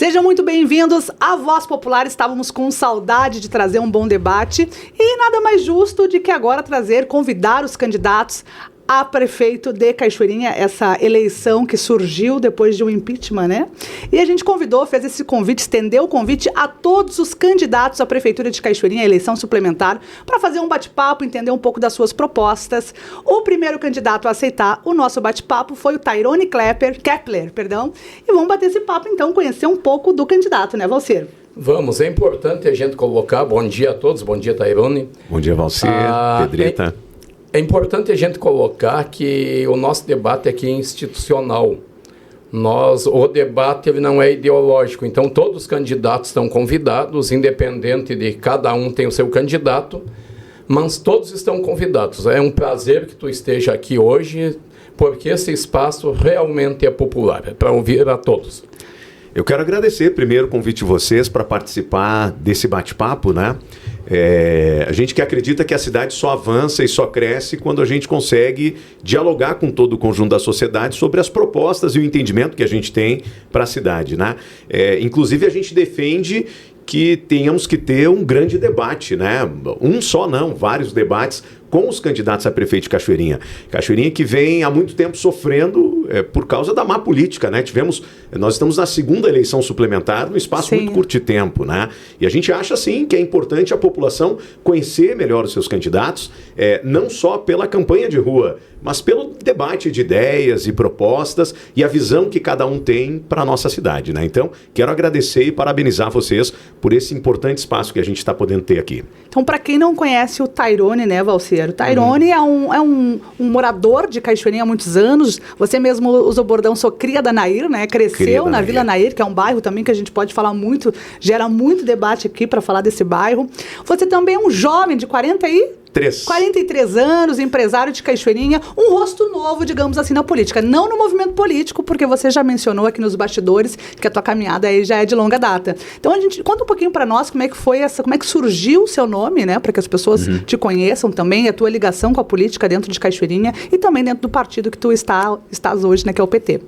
Sejam muito bem-vindos à Voz Popular. Estávamos com saudade de trazer um bom debate e nada mais justo de que agora convidar os candidatos a prefeito de Cachoeirinha, essa eleição que surgiu depois de um impeachment, né? E a gente fez esse convite, estendeu o convite a todos os candidatos à prefeitura de Cachoeirinha, a eleição suplementar, para fazer um bate-papo, entender um pouco das suas propostas. O primeiro candidato a aceitar o nosso bate-papo foi o Tairone Kepler, e vamos bater esse papo então, conhecer um pouco do candidato, né, Valcir? Vamos, é importante a gente colocar, bom dia a todos, bom dia, Tairone. Bom dia, Valcir, Pedrita. É importante a gente colocar que o nosso debate aqui é institucional. O debate ele não é ideológico, então todos os candidatos estão convidados, independente de cada um tem o seu candidato, mas todos estão convidados. É um prazer que tu esteja aqui hoje, porque esse espaço realmente é popular, é para ouvir a todos. Eu quero agradecer primeiro o convite de vocês para participar desse bate-papo, né? A gente que acredita que a cidade só avança e só cresce quando a gente consegue dialogar com todo o conjunto da sociedade sobre as propostas e o entendimento que a gente tem para a cidade, né? Inclusive a gente defende que tenhamos que ter um grande debate, né? Um só não, vários debates com os candidatos a prefeito de Cachoeirinha. Cachoeirinha que vem há muito tempo sofrendo por causa da má política, né? Nós estamos na segunda eleição suplementar num espaço muito curto de tempo, né? E a gente acha, sim, que é importante a população conhecer melhor os seus candidatos, não só pela campanha de rua, mas pelo debate de ideias e propostas e a visão que cada um tem para a nossa cidade, né? Então, quero agradecer e parabenizar vocês por esse importante espaço que a gente está podendo ter aqui. Então, para quem não conhece o Tairone, né, Valcir? O Tairone é um morador de Cachoeirinha há muitos anos. Você mesmo usa o bordão, sou cria da Nair, né? Cresceu na Vila Nair, que é um bairro também que a gente pode falar muito, gera muito debate aqui para falar desse bairro. Você também é um jovem de 43 anos, empresário de Cachoeirinha, um rosto novo, digamos assim, na política. Não no movimento político, porque você já mencionou aqui nos bastidores que a tua caminhada aí já é de longa data. Então, a gente conta um pouquinho para nós como é que surgiu o seu nome, né? Para que as pessoas te conheçam também, a tua ligação com a política dentro de Cachoeirinha e também dentro do partido que tu estás hoje, né? Que é o PT.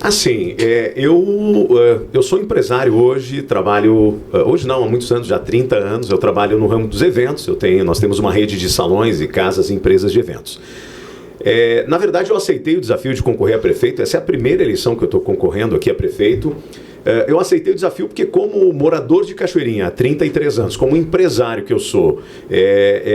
Assim, eu sou empresário hoje, trabalho, hoje não, há muitos anos, já há 30 anos, eu trabalho no ramo dos eventos, nós temos uma rede de salões e casas e empresas de eventos. Na verdade, eu aceitei o desafio de concorrer a prefeito, essa é a primeira eleição que eu estou concorrendo aqui a prefeito. Eu aceitei o desafio porque, como morador de Cachoeirinha há 33 anos, como empresário que eu sou,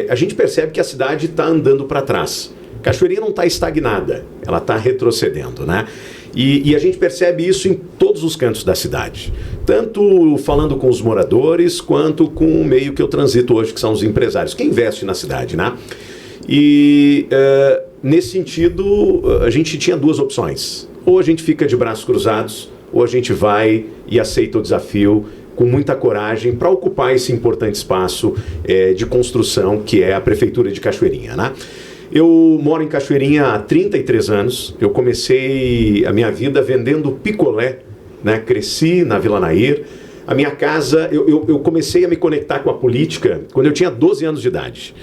a gente percebe que a cidade está andando para trás. Cachoeirinha não está estagnada, ela está retrocedendo, né? E a gente percebe isso em todos os cantos da cidade, tanto falando com os moradores, quanto com o meio que eu transito hoje, que são os empresários, que investem na cidade, né? E nesse sentido, a gente tinha duas opções. Ou a gente fica de braços cruzados, ou a gente vai e aceita o desafio com muita coragem para ocupar esse importante espaço de construção que é a Prefeitura de Cachoeirinha, né? Eu moro em Cachoeirinha há 33 anos, eu comecei a minha vida vendendo picolé, né? Cresci na Vila Nair. A minha casa, eu comecei a me conectar com a política quando eu tinha 12 anos de idade.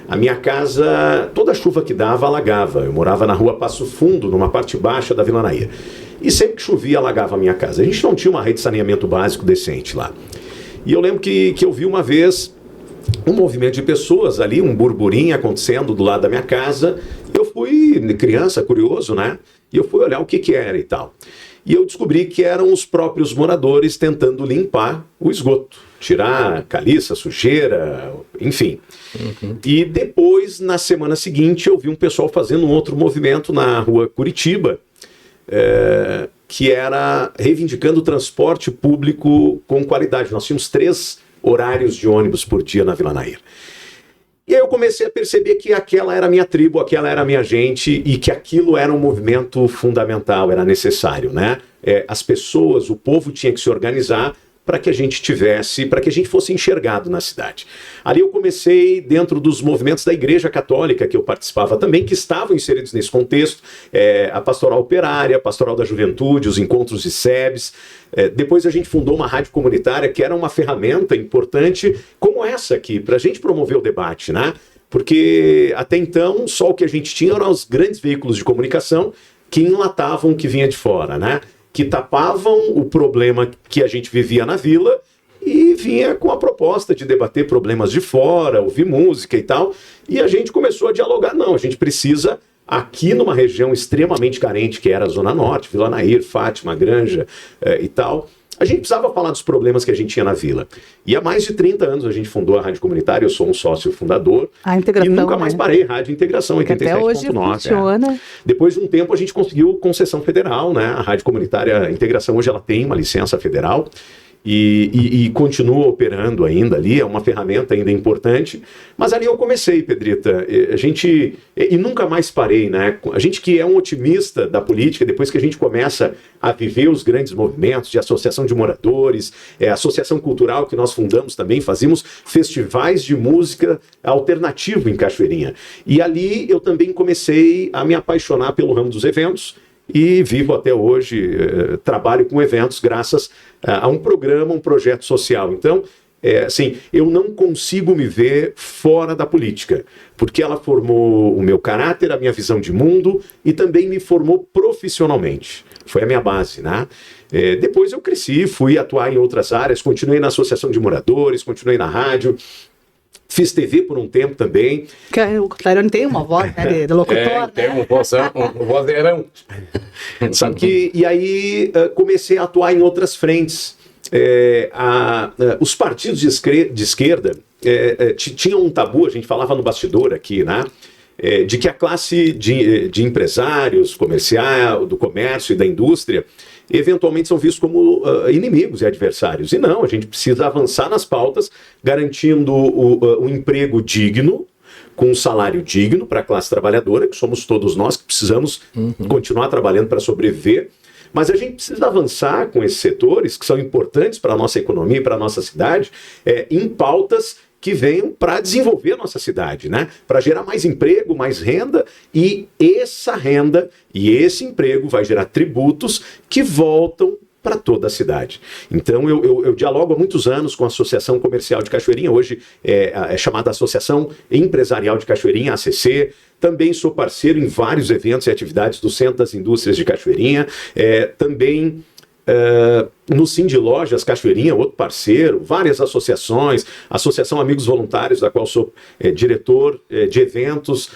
A minha casa, toda a chuva que dava, alagava. Eu morava na rua Passo Fundo, numa parte baixa da Vila Nair. E sempre que chovia, alagava a minha casa. A gente não tinha uma rede de saneamento básico decente lá. E eu lembro que eu vi uma vez um movimento de pessoas ali, um burburinho acontecendo do lado da minha casa. Eu fui, criança, curioso, né? E eu fui olhar o que era e tal. E eu descobri que eram os próprios moradores tentando limpar o esgoto, tirar caliça, sujeira, enfim. E depois, na semana seguinte, eu vi um pessoal fazendo um outro movimento na rua Curitiba, que era reivindicando o transporte público com qualidade. Nós tínhamos 3 horários de ônibus por dia na Vila Nair. E aí eu comecei a perceber que aquela era a minha tribo, aquela era a minha gente e que aquilo era um movimento fundamental, era necessário, né? As pessoas, o povo tinha que se organizar para que a gente fosse enxergado na cidade. Ali eu comecei dentro dos movimentos da Igreja Católica, que eu participava também, que estavam inseridos nesse contexto, a Pastoral Operária, a Pastoral da Juventude, os encontros de SEBs. Depois a gente fundou uma rádio comunitária, que era uma ferramenta importante como essa aqui, para a gente promover o debate, né? Porque até então, só o que a gente tinha eram os grandes veículos de comunicação que enlatavam o que vinha de fora, né? que tapavam o problema que a gente vivia na vila e vinha com a proposta de debater problemas de fora, ouvir música e tal. E a gente começou a dialogar. Não, a gente precisa, aqui numa região extremamente carente, que era a Zona Norte, Vila Nair, Fátima, Granja e tal, a gente precisava falar dos problemas que a gente tinha na vila. E há mais de 30 anos a gente fundou a Rádio Comunitária, eu sou um sócio fundador. A integração, e nunca mais parei, Rádio Integração 87.9. Até hoje funciona. Depois de um tempo a gente conseguiu concessão federal, né? A Rádio Comunitária Integração hoje ela tem uma licença federal. E continua operando ainda ali, é uma ferramenta ainda importante. Mas ali eu comecei, Pedrita, e nunca mais parei, né? A gente que é um otimista da política, depois que a gente começa a viver os grandes movimentos de associação de moradores, associação cultural que nós fundamos também, fazíamos festivais de música alternativo em Cachoeirinha. E ali eu também comecei a me apaixonar pelo ramo dos eventos, e vivo até hoje, trabalho com eventos graças a um programa, um projeto social. Então, assim, eu não consigo me ver fora da política, porque ela formou o meu caráter, a minha visão de mundo e também me formou profissionalmente. Foi a minha base, né? Depois eu cresci, fui atuar em outras áreas, continuei na associação de moradores, continuei na rádio. Fiz TV por um tempo também. O Tairone tem uma voz, né, de locutor. Tem um vozeirão. Sabe que, e aí comecei a atuar em outras frentes. Os partidos de esquerda tinham um tabu, a gente falava no bastidor aqui, né? De que a classe de empresários, do comércio e da indústria eventualmente são vistos como inimigos e adversários. E não, a gente precisa avançar nas pautas, garantindo um emprego digno, com um salário digno para a classe trabalhadora, que somos todos nós, que precisamos continuar trabalhando para sobreviver. Mas a gente precisa avançar com esses setores, que são importantes para a nossa economia e para a nossa cidade, em pautas que venham para desenvolver a nossa cidade, né? Para gerar mais emprego, mais renda, e essa renda e esse emprego vai gerar tributos que voltam para toda a cidade. Então eu dialogo há muitos anos com a Associação Comercial de Cachoeirinha, hoje é chamada Associação Empresarial de Cachoeirinha, ACC. Também sou parceiro em vários eventos e atividades do Centro das Indústrias de Cachoeirinha, também no Cindy Lojas Cachoeirinha, outro parceiro, várias associações, Associação Amigos Voluntários, da qual sou diretor de eventos,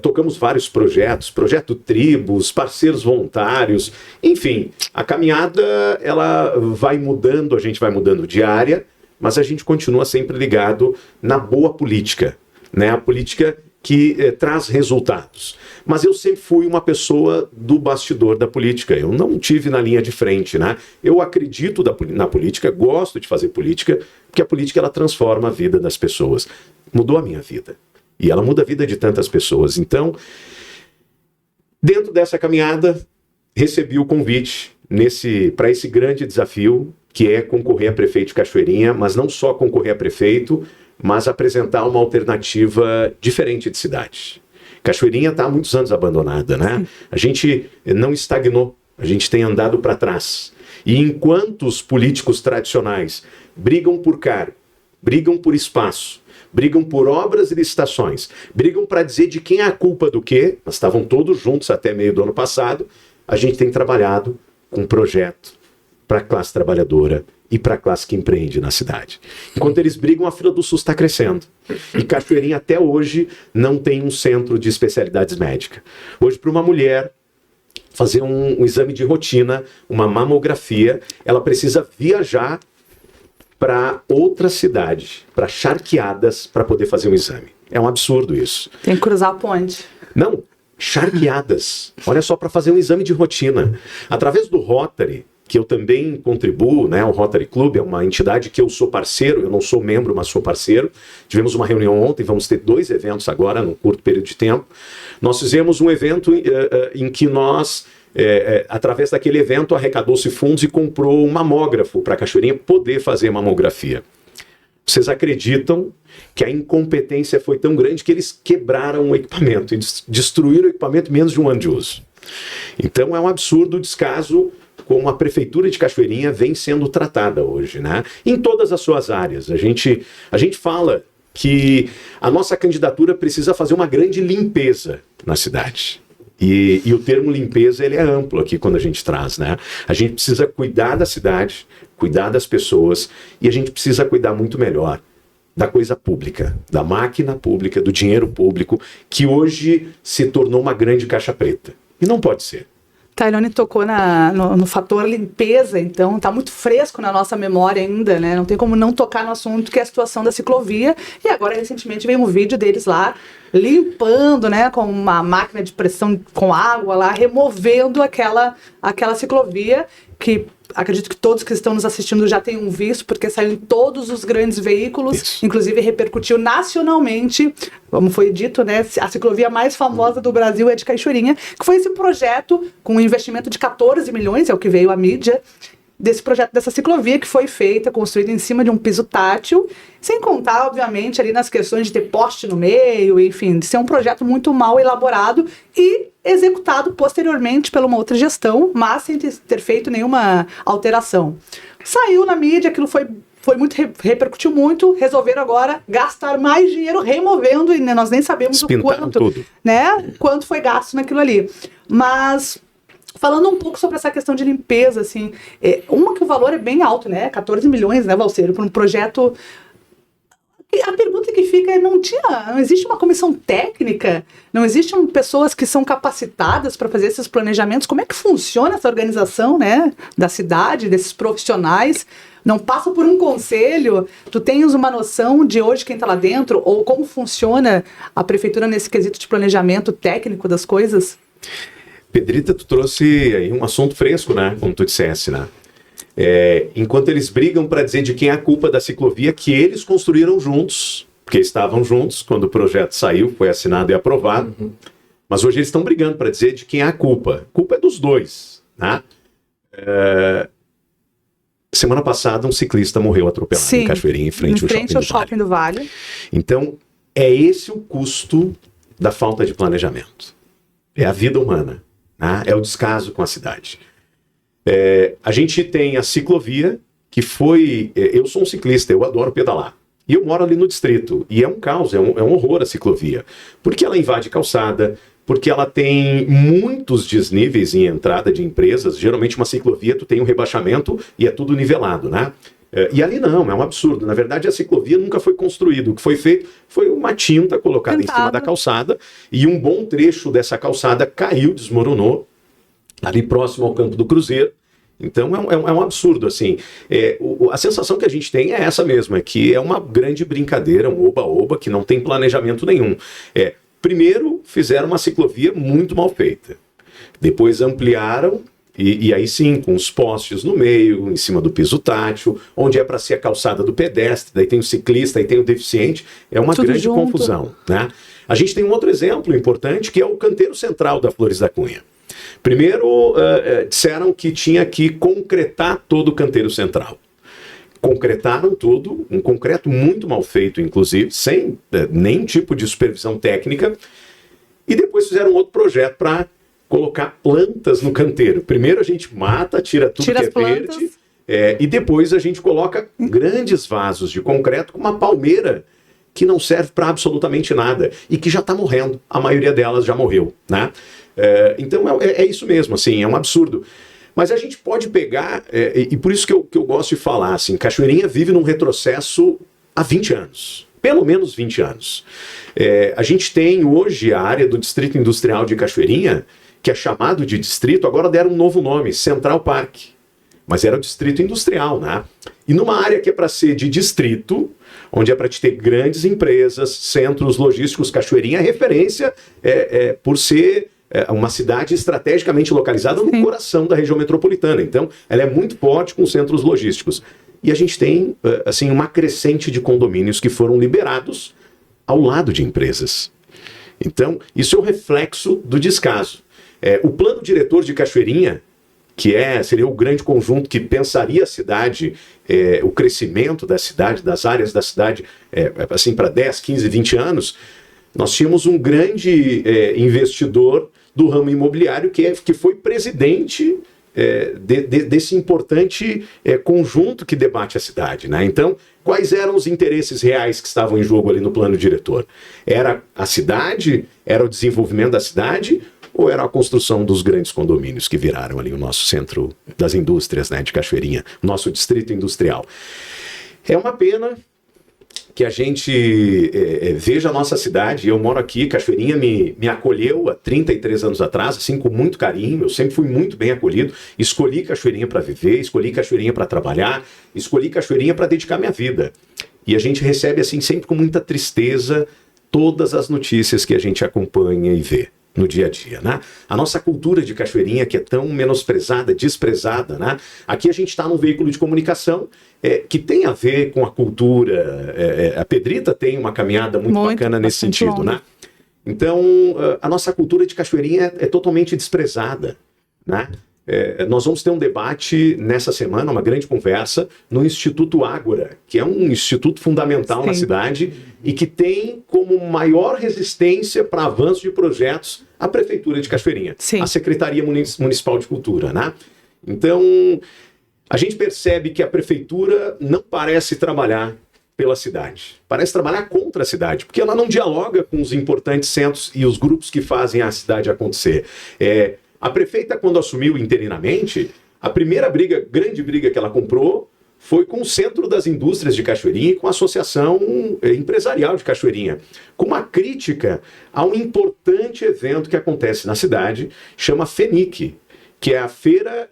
tocamos vários projetos, Projeto Tribos, parceiros voluntários, enfim, a caminhada ela vai mudando, a gente vai mudando de área, mas a gente continua sempre ligado na boa política, né? A política que traz resultados. Mas eu sempre fui uma pessoa do bastidor da política, eu não tive na linha de frente, né? Eu acredito na política, gosto de fazer política, porque a política ela transforma a vida das pessoas. Mudou a minha vida. E ela muda a vida de tantas pessoas. Então, dentro dessa caminhada, recebi o convite para esse grande desafio, que é concorrer a prefeito de Cachoeirinha, mas não só concorrer a prefeito, mas apresentar uma alternativa diferente de cidade. Cachoeirinha está há muitos anos abandonada, né? A gente não estagnou, a gente tem andado para trás. E enquanto os políticos tradicionais brigam por cargo, brigam por espaço, brigam por obras e licitações, brigam para dizer de quem é a culpa do quê, nós estavam todos juntos até meio do ano passado, a gente tem trabalhado com um projeto para a classe trabalhadora e para a classe que empreende na cidade. Enquanto eles brigam, a fila do SUS está crescendo. E Cachoeirinha até hoje não tem um centro de especialidades médicas. Hoje, para uma mulher fazer um exame de rotina, uma mamografia, ela precisa viajar para outra cidade, para Charqueadas, para poder fazer um exame. É um absurdo isso. Tem que cruzar a ponte. Não, Charqueadas. Olha só, para fazer um exame de rotina. Através do Rotary, que eu também contribuo, né? O Rotary Club é uma entidade que eu sou parceiro, eu não sou membro, mas sou parceiro. Tivemos uma reunião ontem, vamos ter 2 eventos agora, num curto período de tempo. Nós fizemos um evento em que nós, através daquele evento, arrecadou-se fundos e comprou um mamógrafo para a Cachoeirinha poder fazer mamografia. Vocês acreditam que a incompetência foi tão grande que eles quebraram o equipamento e destruíram o equipamento em menos de um ano de uso? Então é um absurdo o descaso como a Prefeitura de Cachoeirinha vem sendo tratada hoje, né? Em todas as suas áreas. A gente fala que a nossa candidatura precisa fazer uma grande limpeza na cidade. E o termo limpeza, ele é amplo aqui quando a gente traz, né? A gente precisa cuidar da cidade, cuidar das pessoas, e a gente precisa cuidar muito melhor da coisa pública, da máquina pública, do dinheiro público, que hoje se tornou uma grande caixa preta. E não pode ser. Tairone tocou no fator limpeza, então tá muito fresco na nossa memória ainda, né? Não tem como não tocar no assunto que é a situação da ciclovia. E agora, recentemente, veio um vídeo deles lá limpando, né, com uma máquina de pressão com água lá, removendo aquela ciclovia, que acredito que todos que estão nos assistindo já tenham visto, porque saiu em todos os grandes veículos, isso. Inclusive repercutiu nacionalmente, como foi dito, né, a ciclovia mais famosa do Brasil é de Cachoeirinha, que foi esse projeto com um investimento de 14 milhões, é o que veio à mídia, desse projeto, dessa ciclovia que foi feita, construída em cima de um piso tátil, sem contar, obviamente, ali nas questões de ter poste no meio, enfim, de ser um projeto muito mal elaborado e executado posteriormente por uma outra gestão, mas sem ter feito nenhuma alteração. Saiu na mídia, aquilo foi muito, repercutiu muito, resolveram agora gastar mais dinheiro removendo, e nós nem sabemos o quanto, né, quanto foi gasto naquilo ali. Mas falando um pouco sobre essa questão de limpeza, assim, uma que o valor é bem alto, né? 14 milhões, né, Valceiro, para um projeto. A pergunta que fica é, não existe uma comissão técnica? Não existem pessoas que são capacitadas para fazer esses planejamentos? Como é que funciona essa organização, né, da cidade, desses profissionais? Não passa por um conselho? Tu tens uma noção de hoje quem está lá dentro? Ou como funciona a prefeitura nesse quesito de planejamento técnico das coisas? Pedrita, tu trouxe aí um assunto fresco, né? Como tu dissesse, né? Enquanto eles brigam para dizer de quem é a culpa da ciclovia, que eles construíram juntos, porque estavam juntos quando o projeto saiu, foi assinado e aprovado. Uhum. Mas hoje eles estão brigando para dizer de quem é a culpa. A culpa é dos dois, né? Semana passada, um ciclista morreu atropelado. Sim, em Cachoeirinha, em frente ao Shopping do Vale. Então, é esse o custo da falta de planejamento. É a vida humana. É o descaso com a cidade. A gente tem a ciclovia, que foi... eu sou um ciclista, eu adoro pedalar. E eu moro ali no distrito. E é um caos, é um horror a ciclovia. Porque ela invade calçada, porque ela tem muitos desníveis em entrada de empresas. Geralmente uma ciclovia, tu tem um rebaixamento e é tudo nivelado, né? E ali não, é um absurdo. Na verdade, a ciclovia nunca foi construída. O que foi feito foi uma tinta colocada em cima da calçada e um bom trecho dessa calçada caiu, desmoronou, ali próximo ao Campo do Cruzeiro. Então é um absurdo, assim. A sensação que a gente tem é essa mesmo, é que é uma grande brincadeira, um oba-oba, que não tem planejamento nenhum. Primeiro, fizeram uma ciclovia muito mal feita. Depois ampliaram, e aí sim, com os postes no meio, em cima do piso tátil, onde é para ser a calçada do pedestre, daí tem o ciclista, aí tem o deficiente, é uma tudo grande junto. Confusão, né? A gente tem um outro exemplo importante, que é o canteiro central da Flores da Cunha. Primeiro, disseram que tinha que concretar todo o canteiro central. Concretaram tudo, um concreto muito mal feito, inclusive, sem nenhum tipo de supervisão técnica, e depois fizeram outro projeto para colocar plantas no canteiro. Primeiro a gente mata, tira tudo que é verde, e depois a gente coloca grandes vasos de concreto com uma palmeira que não serve para absolutamente nada e que já está morrendo. A maioria delas já morreu, né? Então é isso mesmo, assim, é um absurdo. Mas a gente pode pegar, e por isso que eu gosto de falar, assim, Cachoeirinha vive num retrocesso há 20 anos. Pelo menos 20 anos. A gente tem hoje a área do Distrito Industrial de Cachoeirinha, que é chamado de distrito, agora deram um novo nome, Central Park. Mas era o distrito industrial, né? E numa área que é para ser de distrito, onde é para te ter grandes empresas, centros logísticos, Cachoeirinha é referência por ser uma cidade estrategicamente localizada no coração da região metropolitana. Então, ela é muito forte com centros logísticos. E a gente tem, assim, uma crescente de condomínios que foram liberados ao lado de empresas. Então, isso é o reflexo do descaso. O plano diretor de Cachoeirinha, que seria o grande conjunto que pensaria a cidade, o crescimento da cidade, das áreas da cidade, assim, para 10, 15, 20 anos, nós tínhamos um grande investidor do ramo imobiliário que foi presidente desse importante conjunto que debate a cidade, né? Então, quais eram os interesses reais que estavam em jogo ali no plano diretor? Era a cidade? Era o desenvolvimento da cidade? ou era a construção dos grandes condomínios que viraram ali o nosso centro das indústrias, né, de Cachoeirinha, nosso distrito industrial. É uma pena que a gente veja a nossa cidade. Eu moro aqui, Cachoeirinha me acolheu há 33 anos atrás, assim, com muito carinho. Eu sempre fui muito bem acolhido. Escolhi Cachoeirinha para viver, escolhi Cachoeirinha para trabalhar, escolhi Cachoeirinha para dedicar minha vida. E a gente recebe, assim, sempre com muita tristeza todas as notícias que a gente acompanha e vê no dia a dia, né? A nossa cultura de Cachoeirinha, que é tão menosprezada, desprezada, né? Aqui a gente está num veículo de comunicação que tem a ver com a cultura. A Pedrita tem uma caminhada muito bacana nesse sentido, né? Então, a nossa cultura de Cachoeirinha é totalmente desprezada, né? Nós vamos ter um debate nessa semana, uma grande conversa, no Instituto Ágora, que é um instituto fundamental na cidade e que tem como maior resistência para avanço de projetos a Prefeitura de Cachoeirinha, a Secretaria Municipal de Cultura, né? Então, a gente percebe que a Prefeitura não parece trabalhar pela cidade, parece trabalhar contra a cidade, porque ela não dialoga com os importantes centros e os grupos que fazem a cidade acontecer. A prefeita, quando assumiu interinamente, a primeira grande briga que ela comprou foi com o Centro das Indústrias de Cachoeirinha e com a Associação Empresarial de Cachoeirinha, com uma crítica a um importante evento que acontece na cidade, chama FENIC, que é a Feira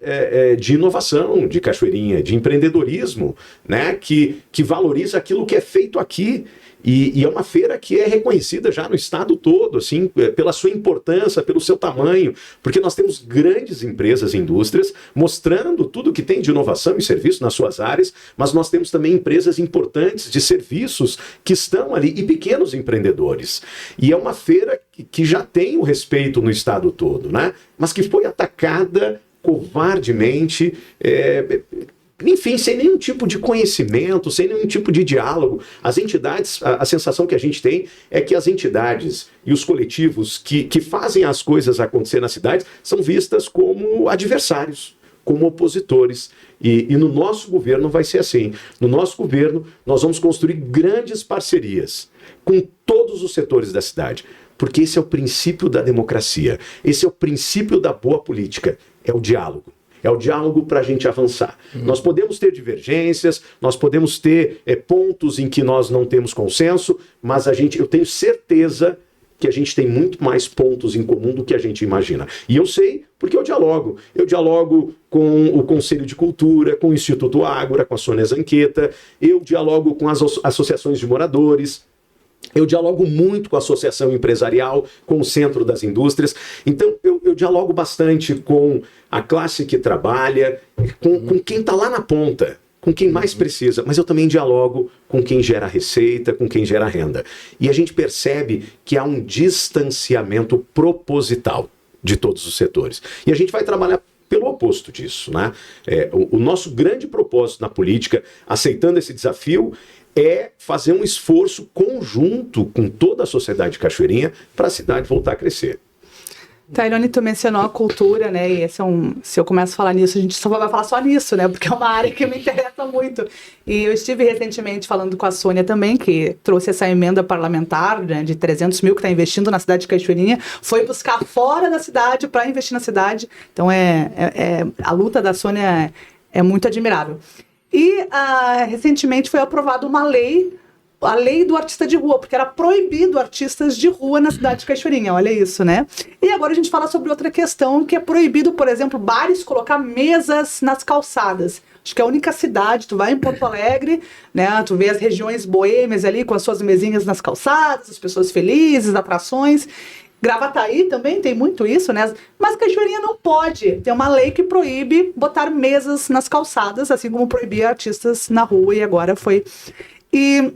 de Inovação de Cachoeirinha, de empreendedorismo, né, que valoriza aquilo que é feito aqui. E é uma feira que é reconhecida já no estado todo, assim, pela sua importância, pelo seu tamanho, porque nós temos grandes empresas e indústrias mostrando tudo que tem de inovação e serviço nas suas áreas, mas nós temos também empresas importantes de serviços que estão ali, e pequenos empreendedores. E é uma feira que já tem o respeito no estado todo, né? Mas que foi atacada covardemente, enfim, sem nenhum tipo de conhecimento, sem nenhum tipo de diálogo. As entidades, a sensação que a gente tem é que as entidades e os coletivos que fazem as coisas acontecer na cidade são vistas como adversários, como opositores. E no nosso governo vai ser assim. No nosso governo, nós vamos construir grandes parcerias com todos os setores da cidade, porque esse é o princípio da democracia, esse é o princípio da boa política, é o diálogo. É o diálogo para a gente avançar. Nós podemos ter divergências, nós podemos ter pontos em que nós não temos consenso, mas eu tenho certeza que a gente tem muito mais pontos em comum do que a gente imagina. E eu sei porque eu dialogo. Eu dialogo com o Conselho de Cultura, com o Instituto Ágora, com a Sônia Zanqueta, eu dialogo com as associações de moradores, eu dialogo muito com a Associação Empresarial, com o Centro das Indústrias. Então, eu dialogo bastante com a classe que trabalha, com quem está lá na ponta, com quem mais precisa. Mas eu também dialogo com quem gera receita, com quem gera renda. E a gente percebe que há um distanciamento proposital de todos os setores. E a gente vai trabalhar pelo oposto disso, né? O nosso grande propósito na política, aceitando esse desafio, é fazer um esforço conjunto com toda a sociedade de Cachoeirinha para a cidade voltar a crescer. Tairone, tu mencionou a cultura, né? E se eu começo a falar nisso, a gente só vai falar só nisso, né? Porque é uma área que me interessa muito. E eu estive recentemente falando com a Sônia também, que trouxe essa emenda parlamentar, né, de 300 mil que está investindo na cidade de Cachoeirinha, foi buscar fora da cidade para investir na cidade. Então, a luta da Sônia é muito admirável. E recentemente foi aprovada uma lei, a lei do artista de rua, porque era proibido artistas de rua na cidade de Cachoeirinha, olha isso, né? E agora a gente fala sobre outra questão, que é proibido, por exemplo, bares colocar mesas nas calçadas. Acho que é a única cidade, tu vai em Porto Alegre, né? Tu vê as regiões boêmias ali com as suas mesinhas nas calçadas, as pessoas felizes, atrações. Gravataí também tem muito isso, né? Mas Cachoeirinha não pode. Tem uma lei que proíbe botar mesas nas calçadas, assim como proibia artistas na rua, e agora foi. E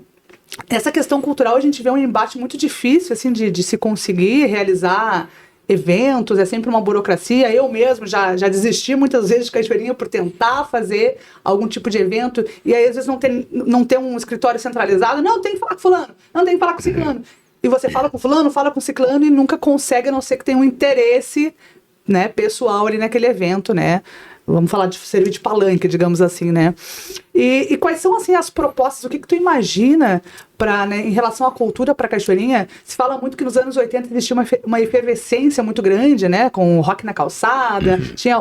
essa questão cultural, a gente vê um embate muito difícil, assim, de se conseguir realizar eventos, é sempre uma burocracia. Eu mesmo já desisti muitas vezes de Cachoeirinha por tentar fazer algum tipo de evento, e aí às vezes não tem um escritório centralizado. Não, tem que falar com fulano, não, tem que falar com ciclano. E você fala com fulano, fala com ciclano e nunca consegue, a não ser que tenha um interesse, né, pessoal ali naquele evento, né? Vamos falar de servir de palanque, digamos assim, né? E quais são, assim, as propostas? O que tu imagina em relação à cultura para Cachoeirinha? Se fala muito que nos anos 80 existia uma efervescência muito grande, né? Com o rock na calçada, tinha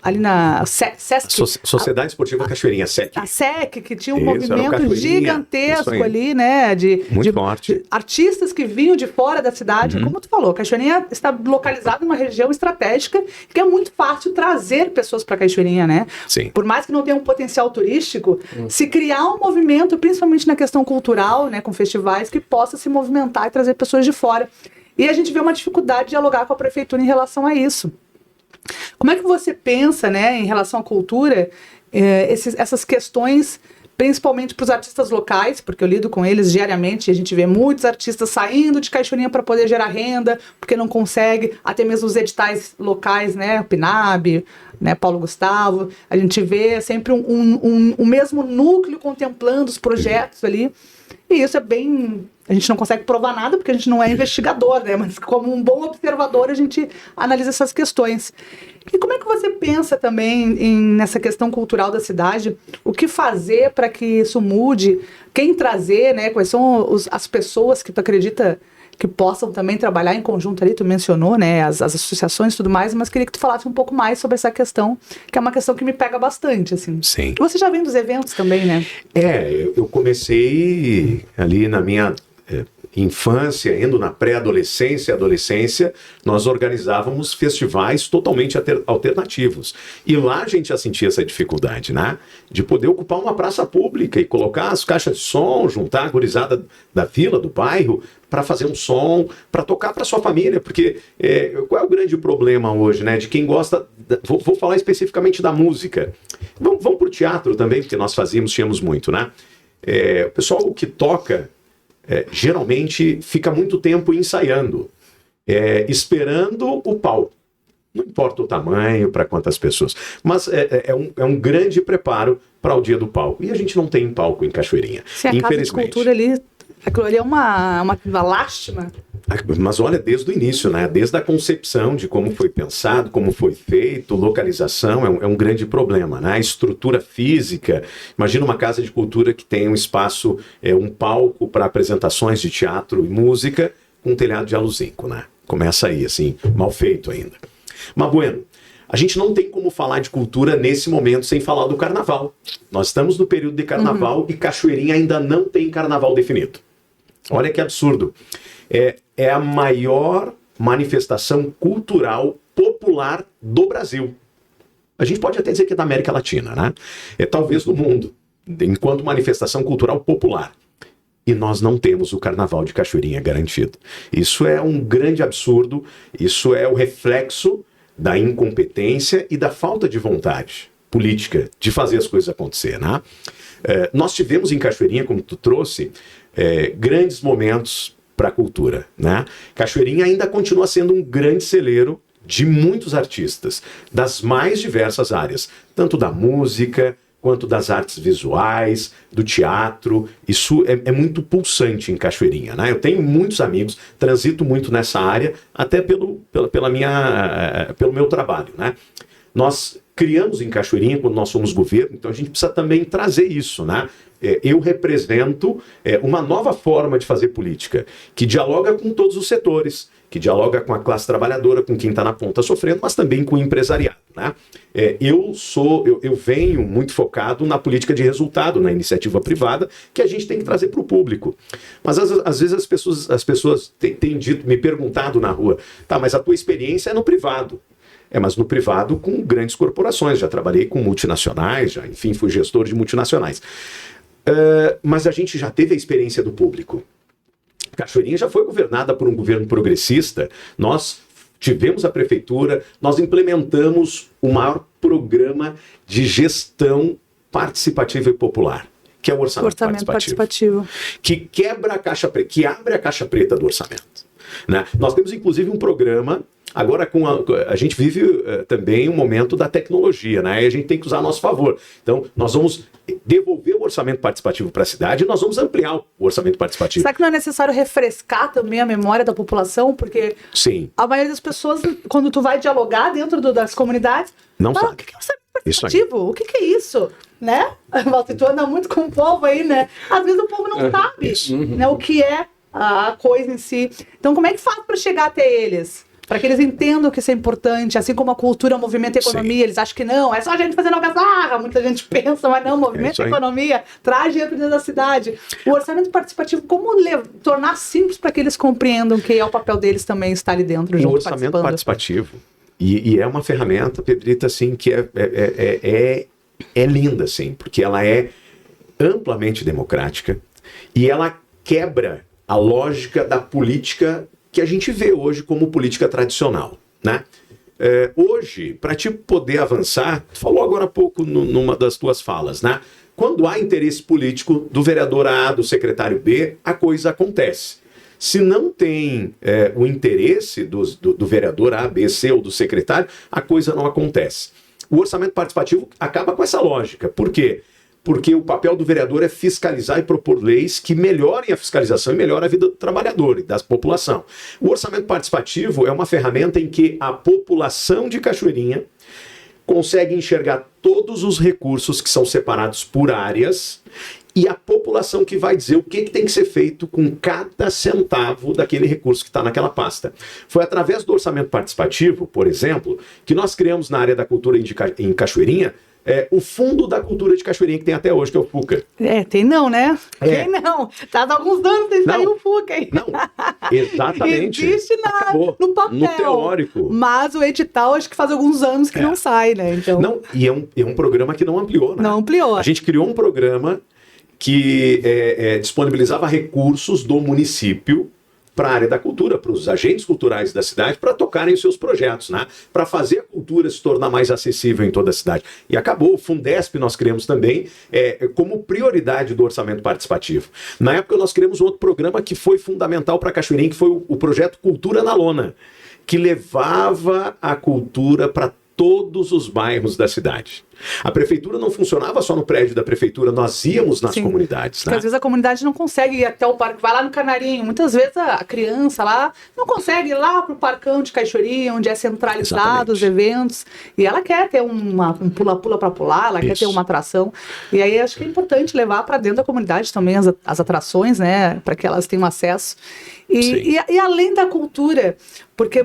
ali na SESC... Sociedade Esportiva Cachoeirinha, SEC. A SEC, que tinha um movimento gigantesco ali, né? Muito forte. De artistas que vinham de fora da cidade. Como tu falou, Cachoeirinha está localizada em uma região estratégica que é muito fácil trazer pessoas para Cachoeirinha, né? Sim. Por mais que não tenha um potencial turístico, se criar um movimento, principalmente na questão cultural, né, com festivais, que possa se movimentar e trazer pessoas de fora. E a gente vê uma dificuldade de dialogar com a prefeitura em relação a isso. Como é que você pensa, né, em relação à cultura, essas questões, principalmente para os artistas locais, porque eu lido com eles diariamente, e a gente vê muitos artistas saindo de Cachoeirinha para poder gerar renda, porque não consegue, até mesmo os editais locais, né, o PNAB, né, Paulo Gustavo, a gente vê sempre um mesmo núcleo contemplando os projetos ali, e isso é bem... A gente não consegue provar nada, porque a gente não é investigador, né? Mas como um bom observador, a gente analisa essas questões. E como é que você pensa também nessa questão cultural da cidade? O que fazer para que isso mude? Quem trazer, né? Quais são as pessoas que tu acredita que possam também trabalhar em conjunto ali? Tu mencionou, né? As associações e tudo mais, mas queria que tu falasse um pouco mais sobre essa questão, que é uma questão que me pega bastante, assim. Sim. Você já vem dos eventos também, né? Eu comecei ali na minha... infância, indo na pré-adolescência, adolescência, nós organizávamos festivais totalmente alternativos. E lá a gente já sentia essa dificuldade, né? De poder ocupar uma praça pública e colocar as caixas de som, juntar a gurizada da vila, do bairro, para fazer um som, para tocar para sua família. Porque qual é o grande problema hoje, né? De quem gosta... Vou falar especificamente da música. Vamos para o teatro também, porque nós tínhamos muito, né? O pessoal que toca... geralmente fica muito tempo ensaiando, esperando o palco. Não importa o tamanho, para quantas pessoas, mas é um grande preparo para o dia do palco. E a gente não tem palco em Cachoeirinha, se a Casa de Cultura ali, aquilo ali é uma lástima. Mas olha, desde o início, né? Desde a concepção de como foi pensado, como foi feito, localização, é um grande problema, né? A estrutura física, imagina uma casa de cultura que tem um espaço, um palco para apresentações de teatro e música, com um telhado de aluzinco, né? Começa aí, assim, mal feito ainda. Mas bueno, a gente não tem como falar de cultura nesse momento sem falar do carnaval. Nós estamos no período de carnaval e Cachoeirinha ainda não tem carnaval definido. Olha que absurdo. É a maior manifestação cultural popular do Brasil. A gente pode até dizer que é da América Latina, né? Talvez do mundo, enquanto manifestação cultural popular. E nós não temos o Carnaval de Cachoeirinha garantido. Isso é um grande absurdo, isso é o reflexo da incompetência e da falta de vontade política de fazer as coisas acontecer, né? Nós tivemos em Cachoeirinha, como tu trouxe, grandes momentos para a cultura, né? Cachoeirinha ainda continua sendo um grande celeiro de muitos artistas, das mais diversas áreas, tanto da música, quanto das artes visuais, do teatro. Isso é muito pulsante em Cachoeirinha, né? Eu tenho muitos amigos, transito muito nessa área, até pelo meu trabalho, né? Nós criamos em Cachoeirinha, quando nós somos governo, então a gente precisa também trazer isso, né? Eu represento uma nova forma de fazer política, que dialoga com todos os setores, que dialoga com a classe trabalhadora, com quem está na ponta sofrendo, mas também com o empresariado, né? Eu venho muito focado na política de resultado, na iniciativa privada, que a gente tem que trazer para o público. Mas às vezes as pessoas têm me perguntado na rua, tá, mas a tua experiência é no privado. Mas no privado com grandes corporações, já trabalhei com multinacionais, enfim, fui gestor de multinacionais. Mas a gente já teve a experiência do público. Cachoeirinha já foi governada por um governo progressista, nós tivemos a prefeitura, nós implementamos o maior programa de gestão participativa e popular, que é o orçamento participativo. Que quebra a caixa preta, que abre a caixa preta do orçamento, né? Nós temos inclusive um programa. Agora, a gente vive também um momento da tecnologia, né? E a gente tem que usar a nosso favor. Então, nós vamos devolver o orçamento participativo para a cidade e nós vamos ampliar o orçamento participativo. Será que não é necessário refrescar também a memória da população? Porque sim, a maioria das pessoas, quando tu vai dialogar dentro das comunidades, não sabe. O que é orçamento participativo, o que é isso? Né? Walter, tu anda muito com o povo aí, né? Às vezes o povo não sabe, né, o que é a coisa em si. Então, como é que faz para chegar até eles? Para que eles entendam que isso é importante, assim como a cultura, movimento e economia. Sim. Eles acham que não, é só a gente fazendo algazarra. Muita gente pensa, mas não, movimento e economia traz dinheiro dentro da cidade. O orçamento participativo, como tornar simples para que eles compreendam que é o papel deles também estar ali dentro, junto, participando. O orçamento participativo, e é uma ferramenta, Pedrita, assim, que é linda, assim, porque ela é amplamente democrática e ela quebra a lógica da política que a gente vê hoje como política tradicional, né? Hoje, para te poder avançar, tu falou agora há pouco numa das tuas falas, né? Quando há interesse político do vereador A, do secretário B, a coisa acontece. Se não tem o interesse do vereador A, B, C ou do secretário, a coisa não acontece. O orçamento participativo acaba com essa lógica. Por quê? Porque o papel do vereador é fiscalizar e propor leis que melhorem a fiscalização e melhorem a vida do trabalhador e da população. O orçamento participativo é uma ferramenta em que a população de Cachoeirinha consegue enxergar todos os recursos que são separados por áreas e a população que vai dizer o que tem que ser feito com cada centavo daquele recurso que está naquela pasta. Foi através do orçamento participativo, por exemplo, que nós criamos na área da cultura em Cachoeirinha o Fundo da Cultura de Cachoeirinha, que tem até hoje, que é o FUCA. Tem não, né? Tem não. Tá há alguns anos tem sair o FUCA aí. Não, exatamente. Existe no papel. No teórico. Mas o edital, acho que faz alguns anos que não sai, né? Então... Não, e é um programa que não ampliou, né? Não ampliou. A gente criou um programa que disponibilizava recursos do município para a área da cultura, para os agentes culturais da cidade, para tocarem os seus projetos, né? Para fazer a cultura se tornar mais acessível em toda a cidade. E acabou, o Fundesp nós criamos também como prioridade do orçamento participativo. Na época nós criamos um outro programa que foi fundamental para Cachoeirinha, que foi o projeto Cultura na Lona, que levava a cultura para todos os bairros da cidade. A prefeitura não funcionava só no prédio da prefeitura, nós íamos nas comunidades. Porque às vezes a comunidade não consegue ir até o parque, vai lá no Canarinho. Muitas vezes a criança lá não consegue ir lá pro parcão de Cachoeirinha, onde é centralizado os eventos. E ela quer ter um pula-pula para pular, ela quer ter uma atração. E aí acho que é importante levar para dentro da comunidade também as atrações, né? Para que elas tenham acesso. E além da cultura, porque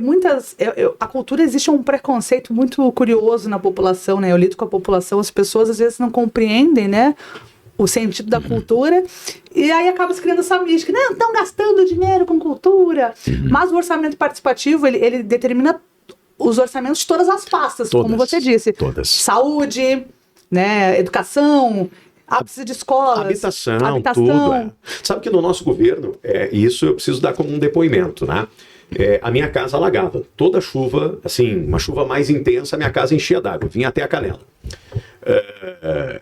a cultura existe um preconceito muito curioso na população, né? Eu lido com a população, as pessoas às vezes não compreendem, né, o sentido da cultura, e aí acaba se criando essa mística, não, estão gastando dinheiro com cultura, mas o orçamento participativo, ele determina os orçamentos de todas as pastas, como você disse. Todas. Saúde, né, educação, ápice de escolas. Habitação. Tudo. Sabe que no nosso governo, isso eu preciso dar como um depoimento, né? A minha casa alagava. Toda chuva, assim, uma chuva mais intensa, a minha casa enchia d'água, vinha até a canela.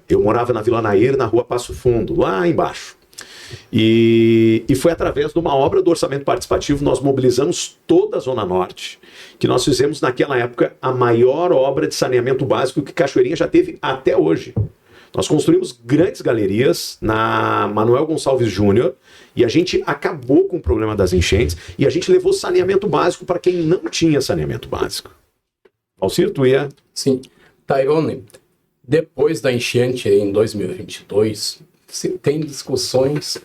Eu morava na Vila Nair, na rua Passo Fundo, lá embaixo. E foi através de uma obra do orçamento participativo, nós mobilizamos toda a Zona Norte, que nós fizemos naquela época a maior obra de saneamento básico que Cachoeirinha já teve até hoje. Nós construímos grandes galerias na Manuel Gonçalves Júnior e a gente acabou com o problema das enchentes e a gente levou saneamento básico para quem não tinha saneamento básico. Alcir, tu ia? Sim. Tairone, depois da enchente em 2022, tem discussões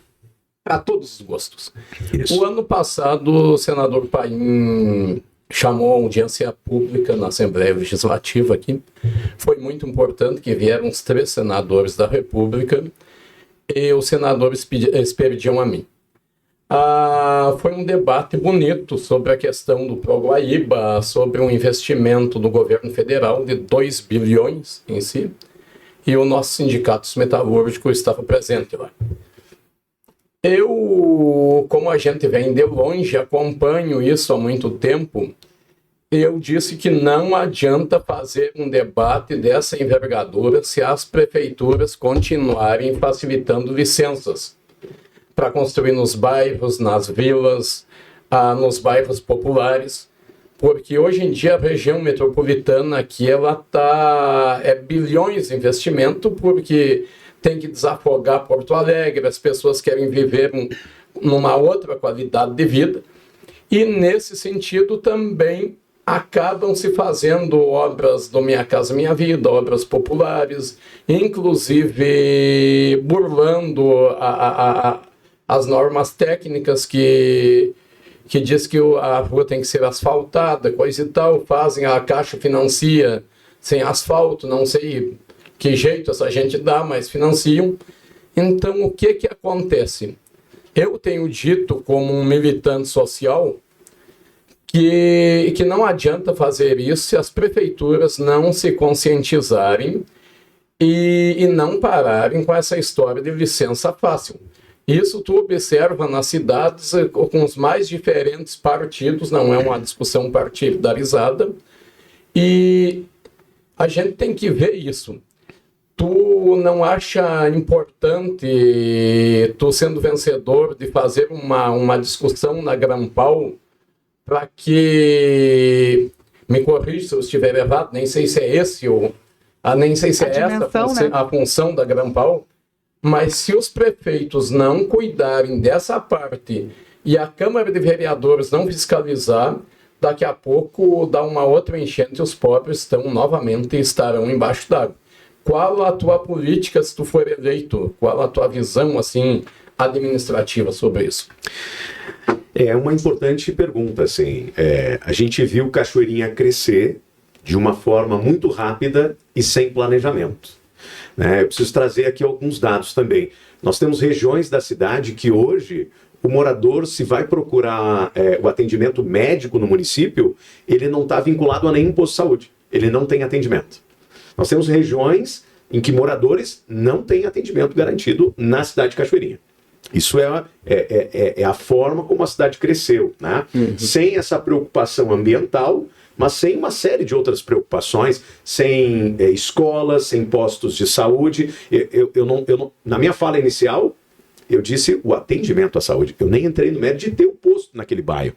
para todos os gostos. Isso. O ano passado, o senador Paim chamou a audiência pública na Assembleia Legislativa aqui. Foi muito importante que vieram os 3 senadores da República e os senadores pediam a mim. Foi um debate bonito sobre a questão do Proguaíba, sobre um investimento do governo federal de 2 bilhões em si, e o nosso sindicato metalúrgico estava presente lá. Eu, como a gente vem de longe, acompanho isso há muito tempo, eu disse que não adianta fazer um debate dessa envergadura se as prefeituras continuarem facilitando licenças para construir nos bairros, nas vilas, nos bairros populares, porque hoje em dia a região metropolitana aqui, ela bilhões de investimento, porque tem que desafogar Porto Alegre, as pessoas querem viver numa outra qualidade de vida, e nesse sentido também acabam se fazendo obras do Minha Casa Minha Vida, obras populares, inclusive burlando as normas técnicas que diz que a rua tem que ser asfaltada, coisa e tal, fazem, a Caixa financia sem asfalto, não sei que jeito essa gente dá, mas financiam. Então, o que acontece? Eu tenho dito, como um militante social, que não adianta fazer isso se as prefeituras não se conscientizarem e não pararem com essa história de licença fácil. Isso tu observa nas cidades com os mais diferentes partidos, não é uma discussão partidarizada, e a gente tem que ver isso. Tu não acha importante, tu sendo vencedor, de fazer uma discussão na Grampal para que, me corrija se eu estiver errado, nem sei se é esse nem sei se é essa a função da Grampal, mas se os prefeitos não cuidarem dessa parte e a Câmara de Vereadores não fiscalizar, daqui a pouco dá uma outra enchente e os pobres estarão embaixo d'água. Qual a tua política se tu for eleito? Qual a tua visão assim administrativa sobre isso? É uma importante pergunta, assim. A gente viu Cachoeirinha crescer de uma forma muito rápida e sem planejamento, né? Eu preciso trazer aqui alguns dados também. Nós temos regiões da cidade que hoje o morador, se vai procurar o atendimento médico no município, ele não está vinculado a nenhum posto de saúde. Ele não tem atendimento. Nós temos regiões em que moradores não têm atendimento garantido na cidade de Cachoeirinha. Isso é a forma como a cidade cresceu, né? Uhum. Sem essa preocupação ambiental, mas sem uma série de outras preocupações, sem escolas, sem postos de saúde. Eu não, na minha fala inicial, eu disse o atendimento à saúde. Eu nem entrei no mérito de ter o posto naquele bairro,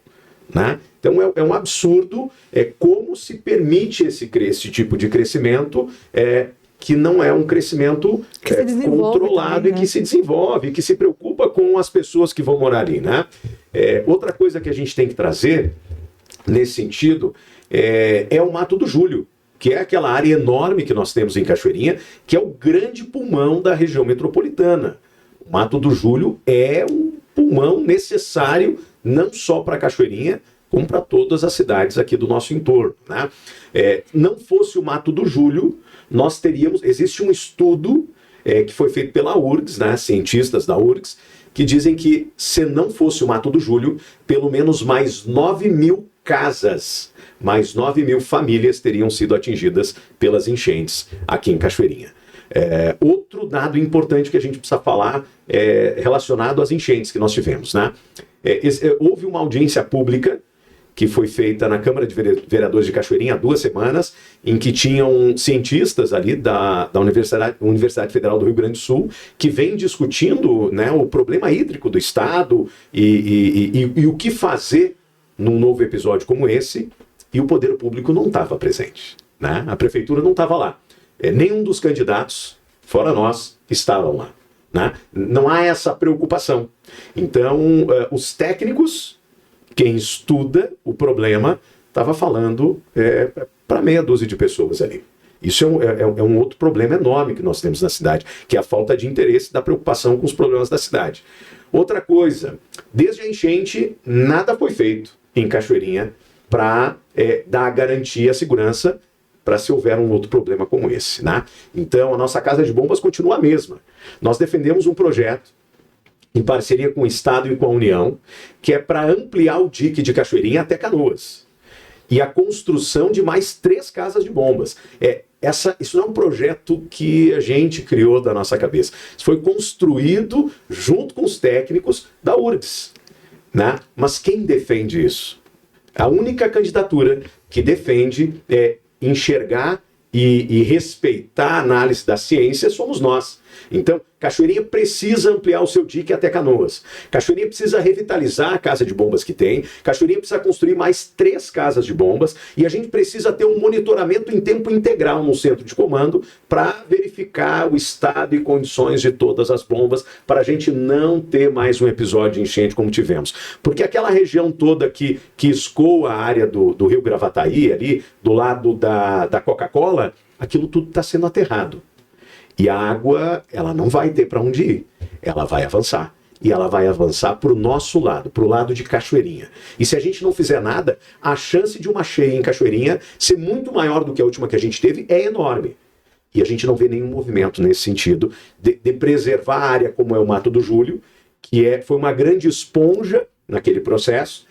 né? Então é um absurdo como se permite esse tipo de crescimento que não é um crescimento controlado também, né? E que se desenvolve, que se preocupa com as pessoas que vão morar ali, né? Outra coisa que a gente tem que trazer nesse sentido é o Mato do Júlio, que é aquela área enorme que nós temos em Cachoeirinha, que é o grande pulmão da região metropolitana. O Mato do Júlio é um pulmão necessário não só para Cachoeirinha, como para todas as cidades aqui do nosso entorno, né? Não fosse o Mato do Júlio, nós teríamos... Existe um estudo que foi feito pela URGS, né, cientistas da URGS, que dizem que se não fosse o Mato do Júlio, pelo menos mais 9.000 casas, mais 9.000 famílias teriam sido atingidas pelas enchentes aqui em Cachoeirinha. Outro dado importante que a gente precisa falar relacionado às enchentes que nós tivemos, né? Houve uma audiência pública que foi feita na Câmara de Vereadores de Cachoeirinha há 2 semanas, em que tinham cientistas ali da Universidade Federal do Rio Grande do Sul, que vem discutindo, né, o problema hídrico do Estado e o que fazer num novo episódio como esse, e o poder público não estava presente, né? A prefeitura não estava lá. Nenhum dos candidatos, fora nós, estavam lá, né? Não há essa preocupação. Então, os técnicos, quem estuda o problema, estava falando para meia dúzia de pessoas ali. Isso é um outro problema enorme que nós temos na cidade, que é a falta de interesse da preocupação com os problemas da cidade. Outra coisa, desde a enchente, nada foi feito em Cachoeirinha para dar garantia à segurança para se houver um outro problema como esse, né? Então, a nossa casa de bombas continua a mesma. Nós defendemos um projeto em parceria com o Estado e com a União, que é para ampliar o dique de Cachoeirinha até Canoas. E a construção de mais 3 casas de bombas. Isso não é um projeto que a gente criou da nossa cabeça. Isso foi construído junto com os técnicos da URGS, né? Mas quem defende isso? A única candidatura que defende enxergar e respeitar a análise da ciência somos nós. Então, Cachoeirinha precisa ampliar o seu dique até Canoas. Cachoeirinha precisa revitalizar a casa de bombas que tem. Cachoeirinha precisa construir mais 3 casas de bombas. E a gente precisa ter um monitoramento em tempo integral no centro de comando para verificar o estado e condições de todas as bombas, para a gente não ter mais um episódio de enchente como tivemos. Porque aquela região toda que escoa a área do Rio Gravataí, ali do lado da Coca-Cola, aquilo tudo está sendo aterrado. E a água, ela não vai ter para onde ir. Ela vai avançar. E ela vai avançar para o nosso lado, para o lado de Cachoeirinha. E se a gente não fizer nada, a chance de uma cheia em Cachoeirinha ser muito maior do que a última que a gente teve é enorme. E a gente não vê nenhum movimento nesse sentido de preservar a área como é o Mato do Júlio, que foi uma grande esponja naquele processo,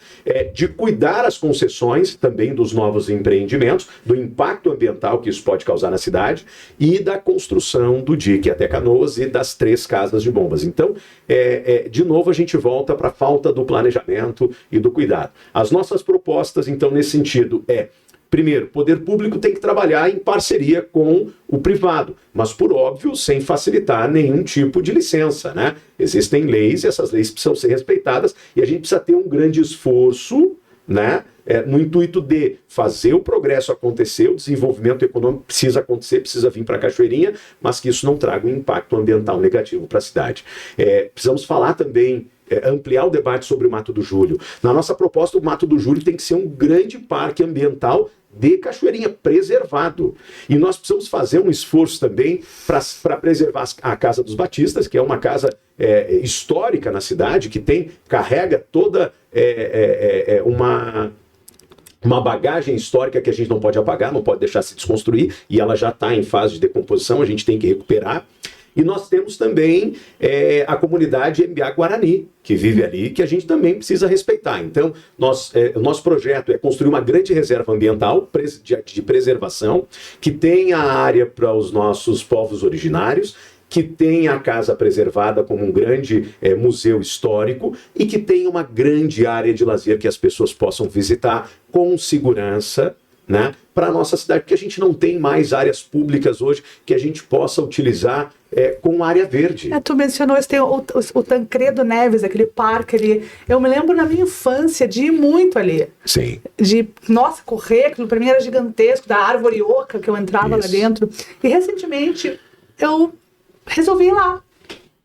de cuidar as concessões também dos novos empreendimentos, do impacto ambiental que isso pode causar na cidade e da construção do dique até Canoas e das 3 casas de bombas. Então, de novo, a gente volta para a falta do planejamento e do cuidado. As nossas propostas, então, nesse sentido, primeiro, o poder público tem que trabalhar em parceria com o privado, mas, por óbvio, sem facilitar nenhum tipo de licença, né? Existem leis e essas leis precisam ser respeitadas e a gente precisa ter um grande esforço, né? No intuito de fazer o progresso acontecer, o desenvolvimento econômico precisa acontecer, precisa vir para Cachoeirinha, mas que isso não traga um impacto ambiental negativo para a cidade. Precisamos falar também, ampliar o debate sobre o Mato do Júlio. Na nossa proposta, o Mato do Júlio tem que ser um grande parque ambiental de Cachoeirinha, preservado. E nós precisamos fazer um esforço também para preservar a Casa dos Batistas, que é uma casa histórica na cidade, que carrega toda uma bagagem histórica que a gente não pode apagar, não pode deixar se desconstruir, e ela já está em fase de decomposição, a gente tem que recuperar. E nós temos também a comunidade MBA Guarani, que vive ali, que a gente também precisa respeitar. Então, o nosso projeto é construir uma grande reserva ambiental de preservação, que tenha área para os nossos povos originários, que tenha a casa preservada como um grande museu histórico e que tenha uma grande área de lazer que as pessoas possam visitar com segurança, né, para a nossa cidade, porque a gente não tem mais áreas públicas hoje que a gente possa utilizar com área verde. Tu mencionou tem o Tancredo Neves, aquele parque ali. Eu me lembro na minha infância de ir muito ali. Sim. Nossa, correr, aquilo para mim era gigantesco, da árvore oca que eu entrava lá dentro. E recentemente eu resolvi ir lá.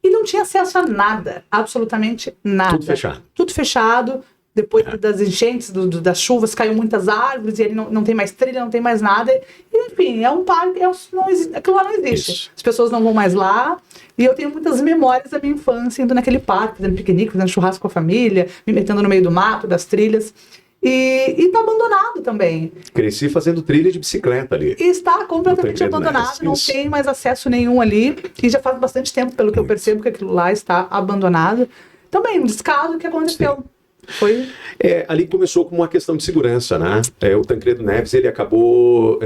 E não tinha acesso a nada, absolutamente nada. Tudo fechado. Tudo fechado. Depois das enchentes, das chuvas, caiu muitas árvores e ele não tem mais trilha, não tem mais nada. E, enfim, é um parque, aquilo lá não existe. Isso. As pessoas não vão mais lá. E eu tenho muitas memórias da minha infância indo naquele parque, fazendo piquenique, fazendo churrasco com a família, me metendo no meio do mato, das trilhas. E tá abandonado também. Cresci fazendo trilha de bicicleta ali. E está completamente abandonado, não tem mais acesso nenhum ali. E já faz bastante tempo, pelo que eu percebo, que aquilo lá está abandonado. Também, um descaso que aconteceu. Sim. Ali começou com uma questão de segurança, né? O Tancredo Neves, ele acabou,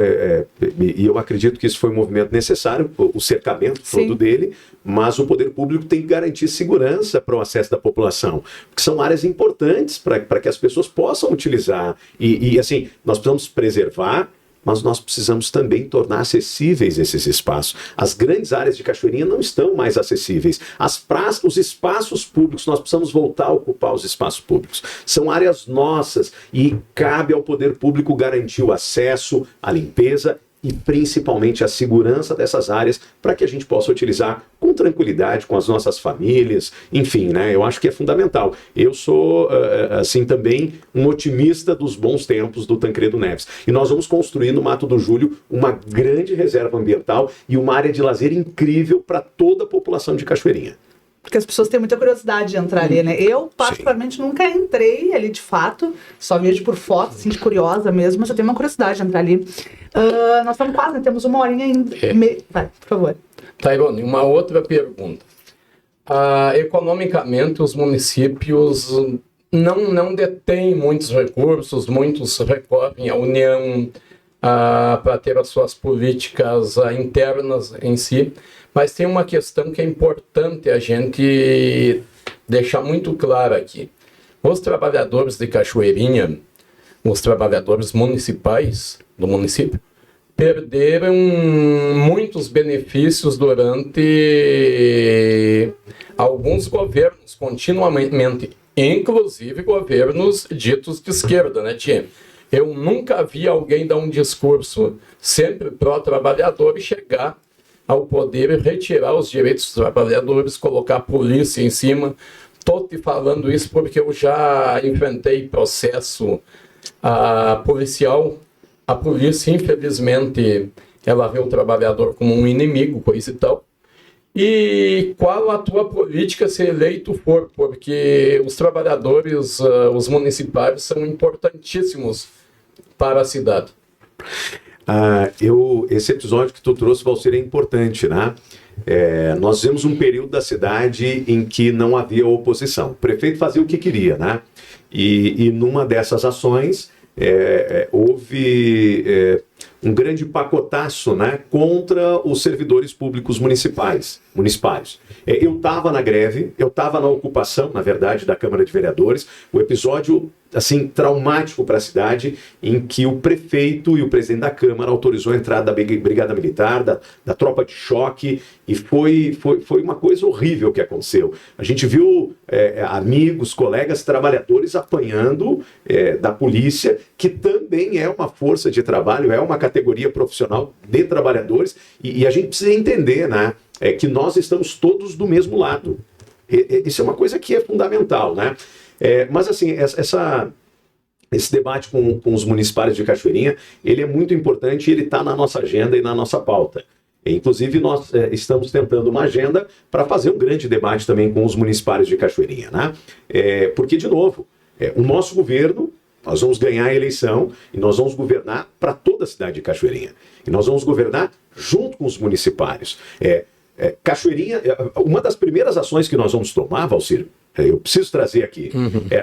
e eu acredito que isso foi um movimento necessário, o cercamento todo dele, mas o poder público tem que garantir segurança para o acesso da população, porque são áreas importantes para que as pessoas possam utilizar, e assim, nós precisamos preservar, mas nós precisamos também tornar acessíveis esses espaços. As grandes áreas de Cachoeirinha não estão mais acessíveis. As praças, os espaços públicos, nós precisamos voltar a ocupar os espaços públicos. São áreas nossas e cabe ao poder público garantir o acesso, a limpeza e principalmente a segurança dessas áreas para que a gente possa utilizar com tranquilidade, com as nossas famílias, enfim, né? Eu acho que é fundamental. Eu sou, assim, também um otimista dos bons tempos do Tancredo Neves. E nós vamos construir no Mato do Júlio uma grande reserva ambiental e uma área de lazer incrível para toda a população de Cachoeirinha. Porque as pessoas têm muita curiosidade de entrar ali, né? Eu, particularmente, nunca entrei ali de fato, só vejo por foto, assim, de curiosa mesmo, mas eu tenho uma curiosidade de entrar ali. Nós estamos quase, né? Temos uma horinha ainda. Vai, por favor. Tairone, uma outra pergunta. Economicamente, os municípios não detêm muitos recursos, muitos recorrem à União para ter as suas políticas internas em si. Mas tem uma questão que é importante a gente deixar muito claro aqui. Os trabalhadores de Cachoeirinha, os trabalhadores municipais do município, perderam muitos benefícios durante alguns governos, continuamente, inclusive governos ditos de esquerda, né, tia? Eu nunca vi alguém dar um discurso sempre pró-trabalhador e chegar ao poder e retirar os direitos dos trabalhadores, colocar a polícia em cima. Estou te falando isso porque eu já enfrentei processo policial. A polícia, infelizmente, ela vê o trabalhador como um inimigo, coisa e tal. E qual a tua política se eleito for? Porque os trabalhadores, os municipais, são importantíssimos para a cidade. Esse episódio que tu trouxe, Valcir, é importante, né? Nós vivemos um período da cidade em que não havia oposição. O prefeito fazia o que queria, né? E numa dessas ações houve um grande pacotaço, né, contra os servidores públicos municipais. Eu estava na greve, eu estava na ocupação, na verdade, da Câmara de Vereadores. O episódio, assim, traumático para a cidade, em que o prefeito e o presidente da Câmara autorizou a entrada da Brigada Militar, da tropa de choque, e foi uma coisa horrível que aconteceu. A gente viu amigos, colegas, trabalhadores apanhando da polícia, que também é uma força de trabalho, é uma categoria profissional de trabalhadores, e a gente precisa entender, né, que nós estamos todos do mesmo lado. Isso é uma coisa que é fundamental, né? Mas assim, esse debate com os municipais de Cachoeirinha, ele é muito importante e ele está na nossa agenda e na nossa pauta. Inclusive, nós estamos tentando uma agenda para fazer um grande debate também com os municipais de Cachoeirinha, né? Porque, de novo, o nosso governo, nós vamos ganhar a eleição e nós vamos governar para toda a cidade de Cachoeirinha. E nós vamos governar junto com os municipários. Cachoeirinha, uma das primeiras ações que nós vamos tomar, Valcir, eu preciso trazer aqui,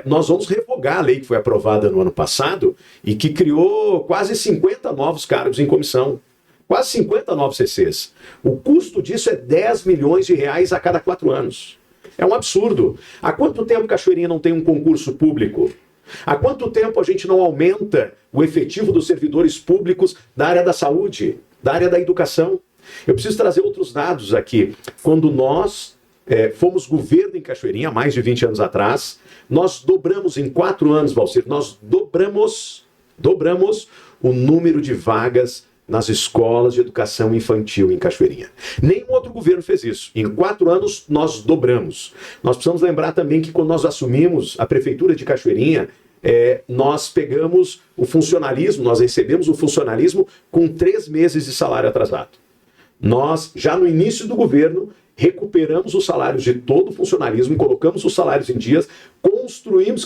nós vamos revogar a lei que foi aprovada no ano passado e que criou quase 50 novos cargos em comissão, quase 50 novos CCs. O custo disso é 10 milhões de reais a cada 4 anos. É um absurdo. Há quanto tempo Cachoeirinha não tem um concurso público? Há quanto tempo a gente não aumenta o efetivo dos servidores públicos da área da saúde, da área da educação? Eu preciso trazer outros dados aqui. Quando nós fomos governo em Cachoeirinha, há mais de 20 anos atrás, nós dobramos em 4 anos, Valcir, nós dobramos o número de vagas nas escolas de educação infantil em Cachoeirinha. Nenhum outro governo fez isso. Em 4 anos, nós dobramos. Nós precisamos lembrar também que quando nós assumimos a prefeitura de Cachoeirinha, nós pegamos o funcionalismo, nós recebemos o funcionalismo com 3 meses de salário atrasado. Nós, já no início do governo, recuperamos os salários de todo o funcionalismo, colocamos os salários em dias,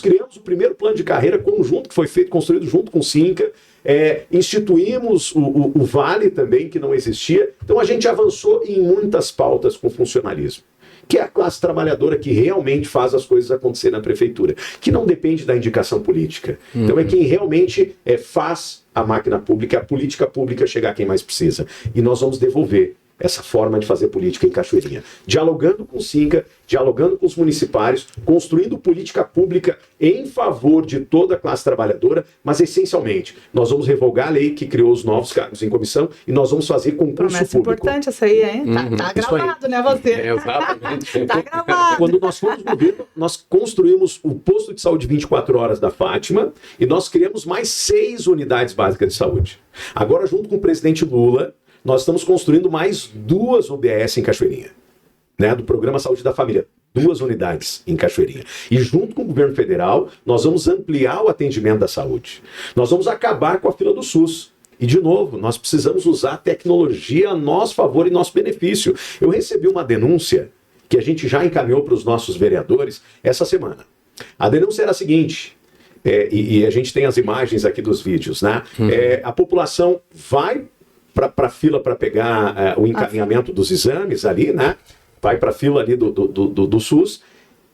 criamos o primeiro plano de carreira conjunto, que foi construído junto com o Cinca, instituímos o Vale também, que não existia. Então a gente avançou em muitas pautas com o funcionalismo, que é a classe trabalhadora que realmente faz as coisas acontecer na prefeitura, que não depende da indicação política. Então é quem realmente faz a máquina pública, a política pública chegar a quem mais precisa. E nós vamos devolver essa forma de fazer política em Cachoeirinha. Dialogando com o Cinca, dialogando com os municipários, construindo política pública em favor de toda a classe trabalhadora, mas essencialmente, nós vamos revogar a lei que criou os novos cargos em comissão e nós vamos fazer concurso promessa público. Importante essa aí, hein? Tá gravado, né, você? Exatamente. Tá gravado. Quando nós fomos governo, nós construímos o posto de saúde 24 horas da Fátima e nós criamos mais 6 unidades básicas de saúde. Agora, junto com o presidente Lula, nós estamos construindo mais 2 UBS em Cachoeirinha, né, do Programa Saúde da Família. 2 unidades em Cachoeirinha. E junto com o governo federal, nós vamos ampliar o atendimento da saúde. Nós vamos acabar com a fila do SUS. E, de novo, nós precisamos usar a tecnologia a nosso favor e nosso benefício. Eu recebi uma denúncia que a gente já encaminhou para os nossos vereadores essa semana. A denúncia era a seguinte, e a gente tem as imagens aqui dos vídeos, né? A população vai para a fila para pegar o encaminhamento dos exames ali, né? Vai para a fila ali do SUS,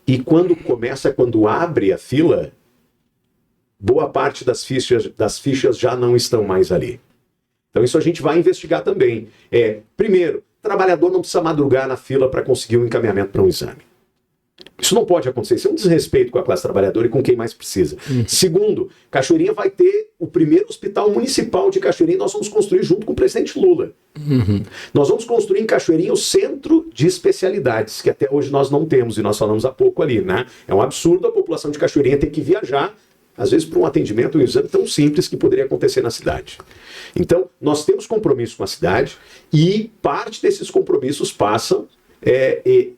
e quando abre a fila, boa parte das fichas já não estão mais ali. Então isso a gente vai investigar também. Primeiro, o trabalhador não precisa madrugar na fila para conseguir um encaminhamento para um exame. Isso não pode acontecer. Isso é um desrespeito com a classe trabalhadora e com quem mais precisa. Segundo, Cachoeirinha vai ter o primeiro hospital municipal de Cachoeirinha. Nós vamos construir junto com o presidente Lula. Nós vamos construir em Cachoeirinha o centro de especialidades, que até hoje nós não temos, e nós falamos há pouco ali, né? É um absurdo a população de Cachoeirinha ter que viajar, às vezes, para um atendimento, um exame tão simples que poderia acontecer na cidade. Então, nós temos compromisso com a cidade e parte desses compromissos passam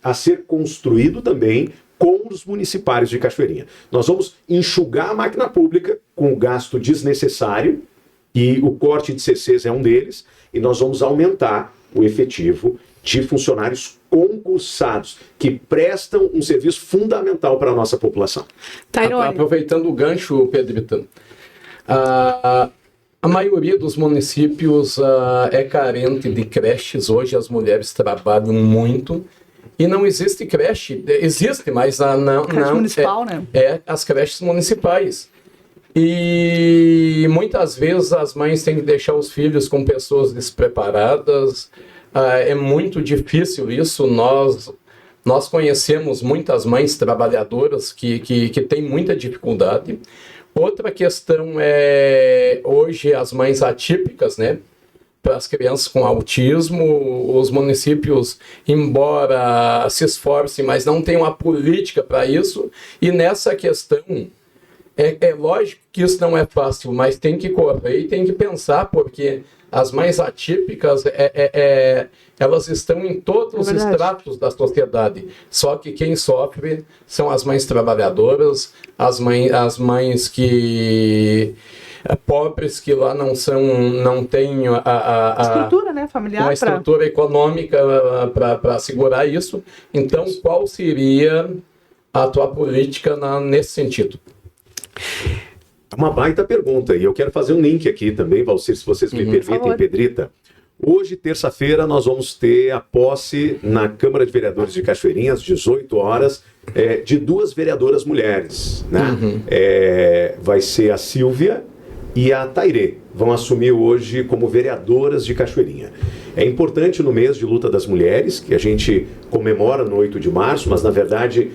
a ser construído também com os municipários de Cachoeirinha. Nós vamos enxugar a máquina pública com o gasto desnecessário, e o corte de CCs é um deles, e nós vamos aumentar o efetivo de funcionários concursados, que prestam um serviço fundamental para a nossa população. Aproveitando o gancho, Pedrito, a maioria dos municípios é carente de creches. Hoje as mulheres trabalham muito e não existe creche. Existe, mas não... Creche municipal, né? As creches municipais. E muitas vezes as mães têm que deixar os filhos com pessoas despreparadas. É muito difícil isso. Nós conhecemos muitas mães trabalhadoras que têm muita dificuldade. Outra questão é, hoje, as mães atípicas, né? Para as crianças com autismo, os municípios, embora se esforcem, mas não têm uma política para isso. E nessa questão, é lógico que isso não é fácil, mas tem que correr e tem que pensar, porque as mães atípicas, elas estão em todos os estratos da sociedade. Só que quem sofre são as mães trabalhadoras, as mães que pobres, que lá não têm a estrutura, né, familiar, uma estrutura econômica para segurar isso. Então, qual seria a tua política nesse sentido? Uma baita pergunta, e eu quero fazer um link aqui também, Valcir, se vocês me permitem, Pedrita. Hoje, terça-feira, nós vamos ter a posse na Câmara de Vereadores de Cachoeirinha, às 18 horas, de 2 vereadoras mulheres. Né? Vai ser a Silvia e a Tairê. Vão assumir hoje como vereadoras de Cachoeirinha. É importante no mês de luta das mulheres, que a gente comemora no 8 de março, mas na verdade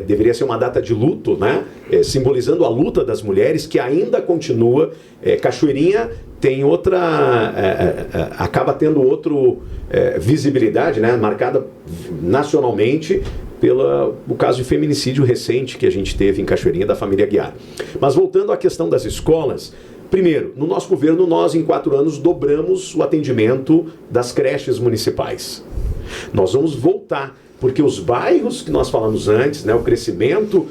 deveria ser uma data de luto, né? Simbolizando a luta das mulheres, que ainda continua. Cachoeirinha tem acaba tendo outra visibilidade, né? Marcada nacionalmente pelo caso de feminicídio recente que a gente teve em Cachoeirinha, da família Guiar. Mas voltando à questão das escolas, primeiro, no nosso governo, nós em 4 anos dobramos o atendimento das creches municipais. Nós vamos voltar, porque os bairros que nós falamos antes, né, o crescimento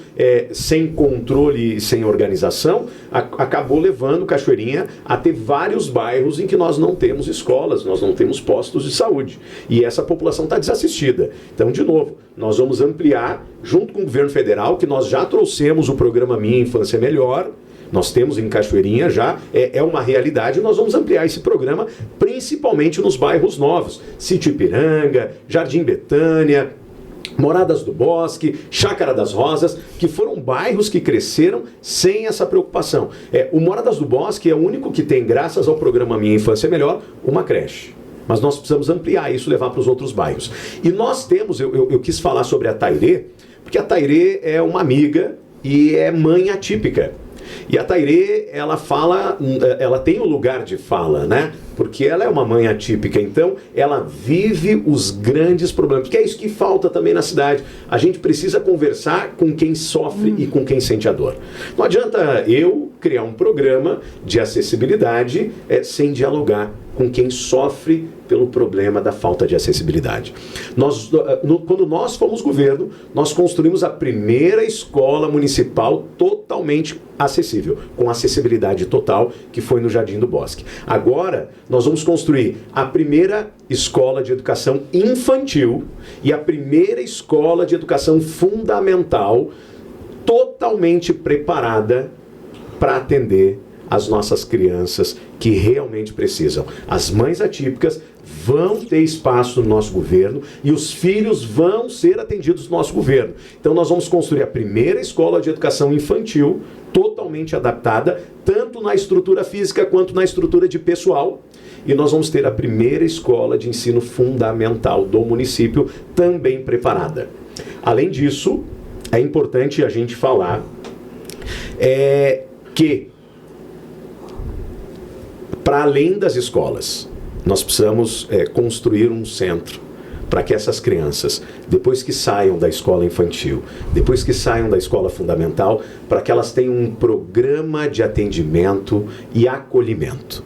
sem controle e sem organização, acabou levando Cachoeirinha a ter vários bairros em que nós não temos escolas, nós não temos postos de saúde. E essa população está desassistida. Então, de novo, nós vamos ampliar, junto com o governo federal, que nós já trouxemos o programa Minha Infância Melhor. Nós temos em Cachoeirinha já, é uma realidade, nós vamos ampliar esse programa, principalmente nos bairros novos. Sítio Ipiranga, Jardim Betânia, Moradas do Bosque, Chácara das Rosas, que foram bairros que cresceram sem essa preocupação. O Moradas do Bosque é o único que tem, graças ao programa Minha Infância Melhor, uma creche. Mas nós precisamos ampliar isso, levar para os outros bairros. E nós temos, eu quis falar sobre a Tairê, porque a Tairê é uma amiga e é mãe atípica. E a Tairê, ela tem um lugar de fala, né? Porque ela é uma mãe atípica, então ela vive os grandes problemas. Porque é isso que falta também na cidade. A gente precisa conversar com quem sofre e com quem sente a dor. Não adianta eu criar um programa de acessibilidade sem dialogar com quem sofre pelo problema da falta de acessibilidade. Quando nós fomos governo, nós construímos a primeira escola municipal totalmente acessível, com acessibilidade total, que foi no Jardim do Bosque. Agora, nós vamos construir a primeira escola de educação infantil e a primeira escola de educação fundamental totalmente preparada para atender as nossas crianças que realmente precisam. As mães atípicas vão ter espaço no nosso governo e os filhos vão ser atendidos no nosso governo. Então nós vamos construir a primeira escola de educação infantil totalmente adaptada, tanto na estrutura física quanto na estrutura de pessoal. E nós vamos ter a primeira escola de ensino fundamental do município também preparada. Além disso, é importante a gente falar que, para além das escolas, nós precisamos construir um centro para que essas crianças, depois que saiam da escola infantil, depois que saiam da escola fundamental, para que elas tenham um programa de atendimento e acolhimento.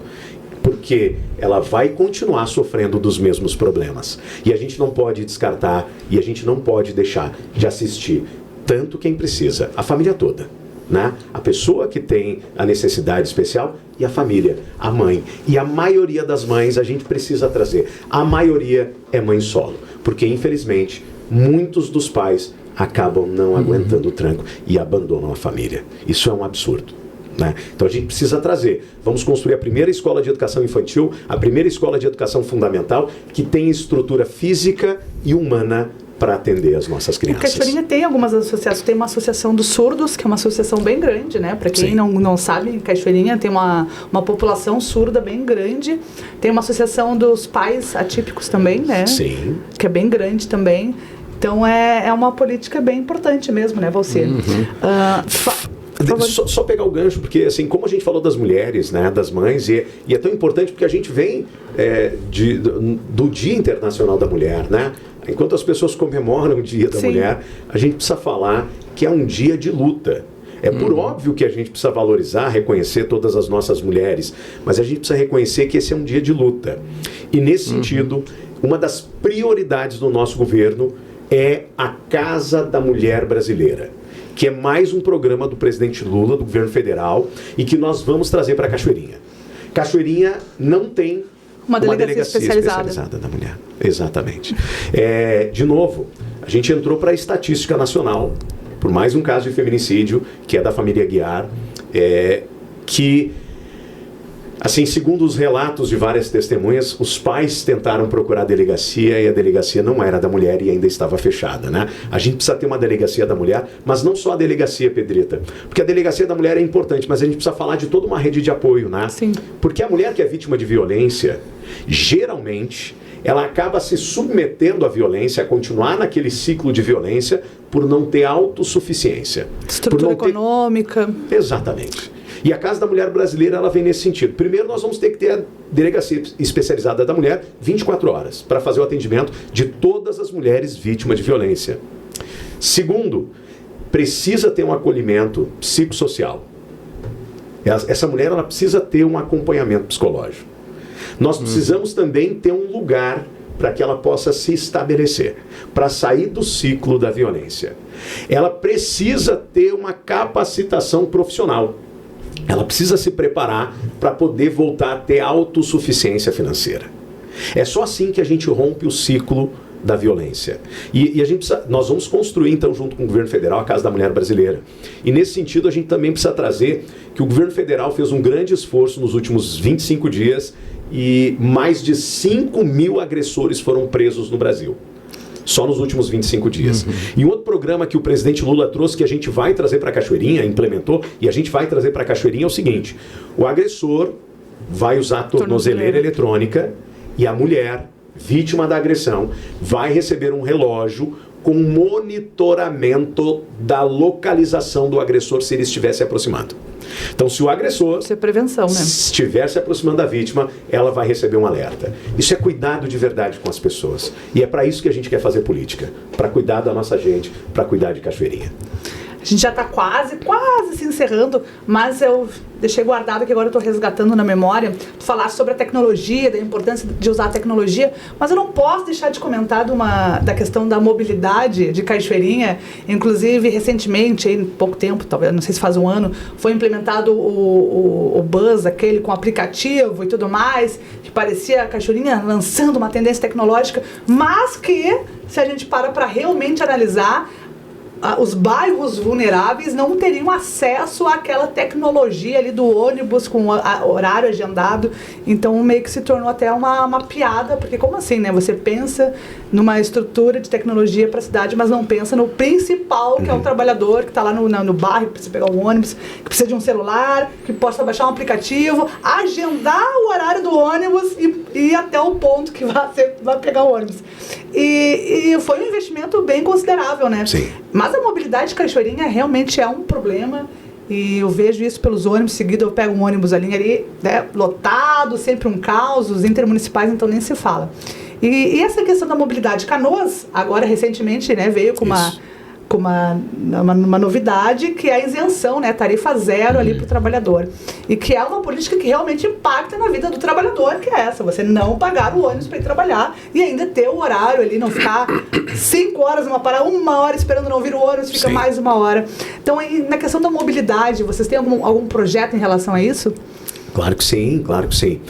Porque ela vai continuar sofrendo dos mesmos problemas. E a gente não pode descartar, e a gente não pode deixar de assistir tanto quem precisa, a família toda, né? A pessoa que tem a necessidade especial e a família, a mãe. E a maioria das mães a gente precisa trazer. A maioria é mãe solo, porque infelizmente muitos dos pais acabam não aguentando o tranco e abandonam a família. Isso é um absurdo, né? Então a gente precisa trazer. Vamos construir a primeira escola de educação infantil, a primeira escola de educação fundamental que tem estrutura física e humana para atender as nossas crianças. Cachoeirinha tem algumas associações, tem uma associação dos surdos, que é uma associação bem grande, né? Para quem não sabe, Cachoeirinha tem uma população surda bem grande. Tem uma associação dos pais atípicos também, né? Sim. Que é bem grande também. Então é uma política bem importante mesmo, né, Valcir? Só pegar o gancho, porque assim, como a gente falou das mulheres, né, das mães, e é tão importante porque a gente vem do Dia Internacional da Mulher, né? Enquanto as pessoas comemoram o Dia da Mulher, a gente precisa falar que é um dia de luta. É por óbvio que a gente precisa valorizar, reconhecer todas as nossas mulheres, mas a gente precisa reconhecer que esse é um dia de luta. E nesse sentido, uma das prioridades do nosso governo é a Casa da Mulher Brasileira, que é mais um programa do presidente Lula, do governo federal, e que nós vamos trazer para Cachoeirinha. Cachoeirinha não tem uma delegacia especializada da mulher. Exatamente. De novo, a gente entrou para a estatística nacional, por mais um caso de feminicídio, que é da família Aguiar, que, assim, segundo os relatos de várias testemunhas, os pais tentaram procurar a delegacia e a delegacia não era da mulher e ainda estava fechada, né? A gente precisa ter uma delegacia da mulher, mas não só a delegacia, Pedrita, porque a delegacia da mulher é importante, mas a gente precisa falar de toda uma rede de apoio, né? Sim. Porque a mulher que é vítima de violência, geralmente, ela acaba se submetendo à violência, a continuar naquele ciclo de violência por não ter autossuficiência. Estrutura econômica. Exatamente. E a Casa da Mulher Brasileira, ela vem nesse sentido. Primeiro, nós vamos ter que ter a delegacia especializada da mulher 24 horas para fazer o atendimento de todas as mulheres vítimas de violência. Segundo, precisa ter um acolhimento psicossocial. Essa mulher, ela precisa ter um acompanhamento psicológico. Nós precisamos também ter um lugar para que ela possa se estabelecer, para sair do ciclo da violência. Ela precisa ter uma capacitação profissional. Ela precisa se preparar para poder voltar a ter autossuficiência financeira. É só assim que a gente rompe o ciclo da violência. E nós vamos construir, então, junto com o governo federal, a Casa da Mulher Brasileira. E nesse sentido, a gente também precisa trazer que o governo federal fez um grande esforço nos últimos 25 dias e mais de 5.000 agressores foram presos no Brasil. Só nos últimos 25 dias. E um outro programa que o presidente Lula trouxe, que a gente vai trazer para Cachoeirinha, implementou, e a gente vai trazer para Cachoeirinha é o seguinte: o agressor vai usar a tornozeleira eletrônica e a mulher, vítima da agressão, vai receber um relógio com monitoramento da localização do agressor se ele estiver se aproximando. Então, se o agressor isso é prevenção, né? estiver se aproximando da vítima, ela vai receber um alerta. Isso é cuidado de verdade com as pessoas. E é para isso que a gente quer fazer política. Para cuidar da nossa gente, para cuidar de Cachoeirinha. A gente já está quase se encerrando, mas eu deixei guardado que agora eu estou resgatando na memória. Tu falaste sobre a tecnologia, da importância de usar a tecnologia, mas eu não posso deixar de comentar da questão da mobilidade de Cachoeirinha. Inclusive, recentemente, em pouco tempo, talvez, não sei se faz um ano, foi implementado o Buzz, aquele com aplicativo e tudo mais, que parecia a Cachoeirinha lançando uma tendência tecnológica, mas que, se a gente para realmente analisar, os bairros vulneráveis não teriam acesso àquela tecnologia ali do ônibus com horário agendado. Então meio que se tornou até uma piada, porque como assim, né? Você pensa numa estrutura de tecnologia para a cidade, mas não pensa no principal, que é o trabalhador que está lá no bairro, que precisa pegar um ônibus, que precisa de um celular, que possa baixar um aplicativo, agendar o horário do ônibus e ir até o ponto que vai pegar o ônibus. E foi um investimento bem considerável, né? Sim. Mas a mobilidade de Cachoeirinha realmente é um problema. E eu vejo isso pelos ônibus, seguido eu pego um ônibus ali, né, lotado, sempre um caos, os intermunicipais então nem se fala. E essa questão da mobilidade, Canoas, agora recentemente, né, veio com uma novidade, que é a isenção, né, tarifa zero ali para o trabalhador. E que é uma política que realmente impacta na vida do trabalhador, que é essa, você não pagar o ônibus para ir trabalhar e ainda ter o horário ali, não ficar 5 horas numa parada, 1 hora esperando não vir o ônibus, fica Sim. mais 1 hora. Então, na questão da mobilidade, vocês têm algum projeto em relação a isso? Claro que sim, claro que sim.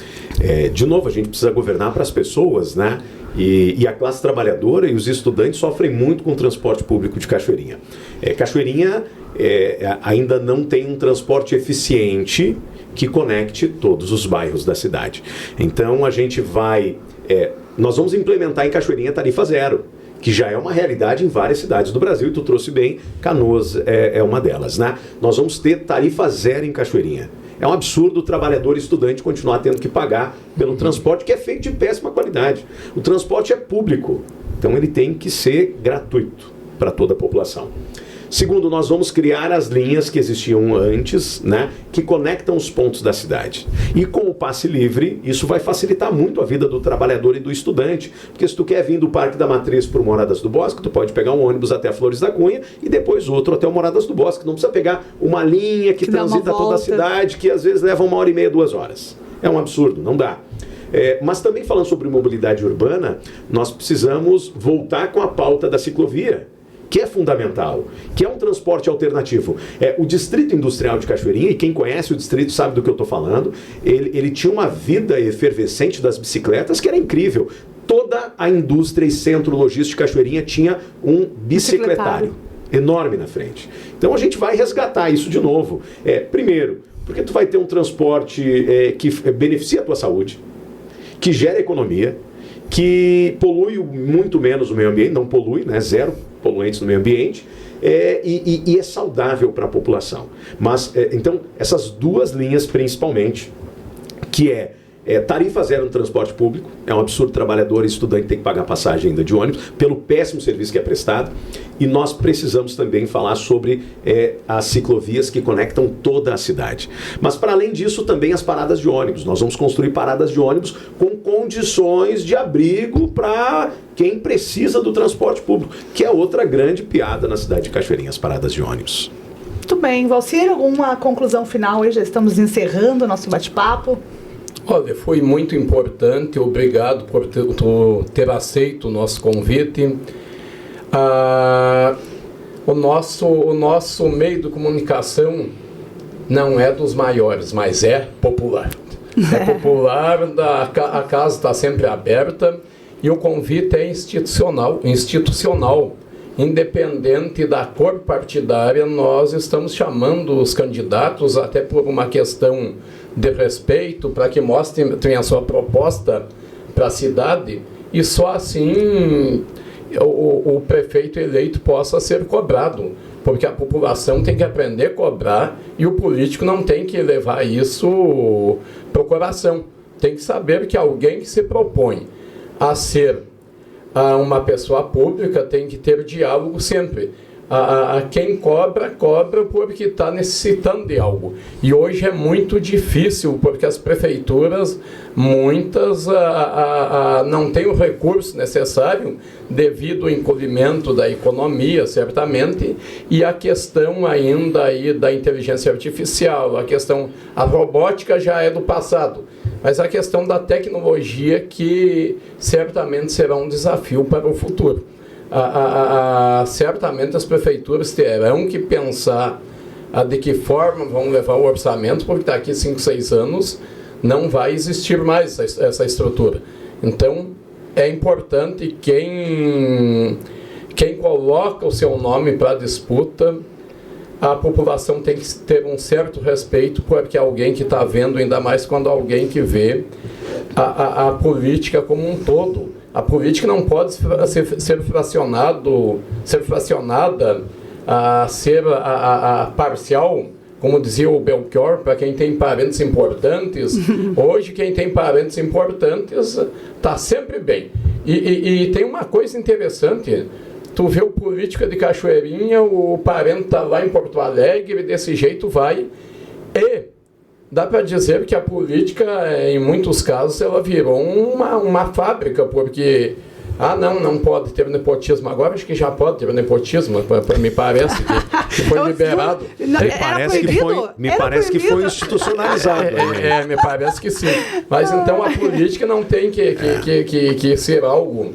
De novo, a gente precisa governar para as pessoas, né? E a classe trabalhadora e os estudantes sofrem muito com o transporte público de Cachoeirinha. Cachoeirinha ainda não tem um transporte eficiente que conecte todos os bairros da cidade. Então a gente nós vamos implementar em Cachoeirinha tarifa zero, que já é uma realidade em várias cidades do Brasil, e tu trouxe bem, Canoas é uma delas, né? Nós vamos ter tarifa zero em Cachoeirinha. É um absurdo o trabalhador e estudante continuar tendo que pagar pelo transporte, que é feito de péssima qualidade. O transporte é público, então ele tem que ser gratuito para toda a população. Segundo, nós vamos criar as linhas que existiam antes, né, que conectam os pontos da cidade. E com o passe livre, isso vai facilitar muito a vida do trabalhador e do estudante, porque se tu quer vir do Parque da Matriz para o Moradas do Bosque, tu pode pegar um ônibus até Flores da Cunha e depois outro até o Moradas do Bosque. Não precisa pegar uma linha que transita toda a cidade, que às vezes leva 1h30, 2 horas. É um absurdo, não dá. Mas também falando sobre mobilidade urbana, nós precisamos voltar com a pauta da ciclovia, que é fundamental, que é um transporte alternativo. O Distrito Industrial de Cachoeirinha, e quem conhece o distrito sabe do que eu estou falando, ele tinha uma vida efervescente das bicicletas que era incrível. Toda a indústria e centro logístico de Cachoeirinha tinha um bicicletário enorme na frente. Então a gente vai resgatar isso de novo. Primeiro, porque tu vai ter um transporte que beneficia a tua saúde, que gera economia, que polui muito menos o meio ambiente, não polui, né? Zero poluentes no meio ambiente, e é saudável para a população. Mas, então, essas duas linhas principalmente, que tarifa zero no transporte público, é um absurdo, trabalhador e estudante tem que pagar passagem ainda de ônibus, pelo péssimo serviço que é prestado, e nós precisamos também falar sobre as ciclovias que conectam toda a cidade. Mas, para além disso, também as paradas de ônibus. Nós vamos construir paradas de ônibus com condições de abrigo para quem precisa do transporte público, que é outra grande piada na cidade de Cachoeirinha, as paradas de ônibus. Muito bem. Valcir, alguma conclusão final aí? Já estamos encerrando o nosso bate-papo. Olha, foi muito importante, obrigado por ter aceito o nosso convite. O nosso meio de comunicação não é dos maiores, mas é popular. É popular, a casa está sempre aberta e o convite é institucional. Independente da cor partidária, nós estamos chamando os candidatos, até por uma questão de respeito, para que mostrem a sua proposta para a cidade, e só assim o prefeito eleito possa ser cobrado, porque a população tem que aprender a cobrar e o político não tem que levar isso para o coração. Tem que saber que alguém que se propõe a ser uma pessoa pública tem que ter diálogo sempre. Quem cobra porque está necessitando de algo. E hoje é muito difícil, porque as prefeituras, muitas, não têm o recurso necessário devido ao encolhimento da economia, certamente, e a questão ainda aí da inteligência artificial, a robótica já é do passado, mas a questão da tecnologia que certamente será um desafio para o futuro. Certamente as prefeituras terão que pensar de que forma vão levar o orçamento, porque daqui 5, 6 anos não vai existir mais essa estrutura. Então, é importante quem coloca o seu nome para a disputa, a população tem que ter um certo respeito, porque é alguém que está vendo, ainda mais quando alguém que vê a política como um todo. A política não pode ser fracionada, ser parcial como dizia o Belchior, para quem tem parentes importantes, hoje quem tem parentes importantes está sempre bem. E tem uma coisa interessante, tu vê o político de Cachoeirinha, o parente está lá em Porto Alegre, desse jeito vai, e dá para dizer que a política, em muitos casos, ela virou uma fábrica, porque... não pode ter nepotismo. Agora acho que já pode ter nepotismo, me parece que foi liberado. Me parece que foi institucionalizado. Me parece que sim. Mas então a política não tem que ser algo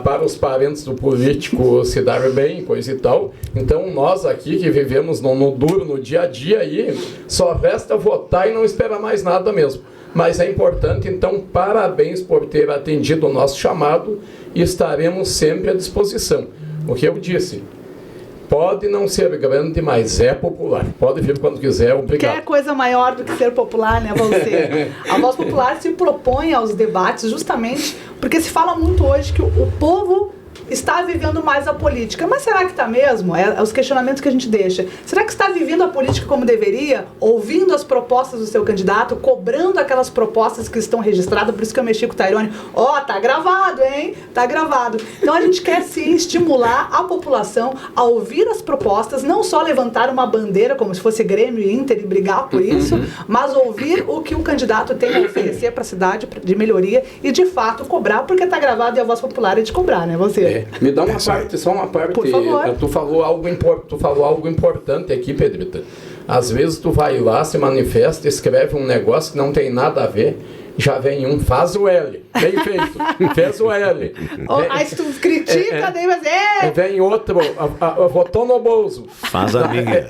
para os parentes do político se dar bem, coisa e tal. Então nós aqui que vivemos no duro, no dia a dia, aí, só resta votar e não esperar mais nada mesmo. Mas é importante, então, parabéns por ter atendido o nosso chamado e estaremos sempre à disposição. O que eu disse, pode não ser grande, mas é popular. Pode vir quando quiser, obrigado. Quer coisa maior do que ser popular, né, você? A Voz Popular se propõe aos debates justamente porque se fala muito hoje que o povo está vivendo mais a política. Mas será que está mesmo? É os questionamentos que a gente deixa. Será que está vivendo a política como deveria? Ouvindo as propostas do seu candidato? Cobrando aquelas propostas que estão registradas? Por isso que eu mexi com o Tairone. Tá gravado, hein? Tá gravado. Então a gente quer sim estimular a população a ouvir as propostas, não só levantar uma bandeira como se fosse Grêmio e Inter e brigar por isso, mas ouvir o que o candidato tem a oferecer para a cidade de melhoria e de fato cobrar, porque está gravado e a Voz Popular é de cobrar, né? Você. Me dá uma parte, só uma parte. Por favor. Tu falou algo importante aqui, Pedrita. Às vezes tu vai lá, se manifesta, escreve um negócio que não tem nada a ver, já vem um, faz o L. Bem feito. Fez o L. Aí se tu critica, daí vai dizer... Vem outro, votou no bolso. Faz a minha.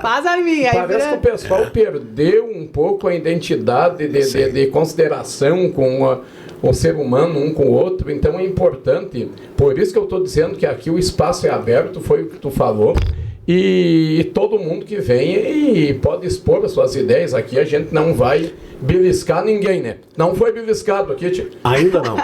Faz a minha. Parece que o pessoal perdeu um pouco a identidade de consideração com o ser humano um com o outro, então é importante, por isso que eu estou dizendo que aqui o espaço é aberto, foi o que tu falou, e todo mundo que vem e pode expor as suas ideias aqui, a gente não vai beliscar ninguém, né? Não foi beliscado aqui, tio. Ainda não.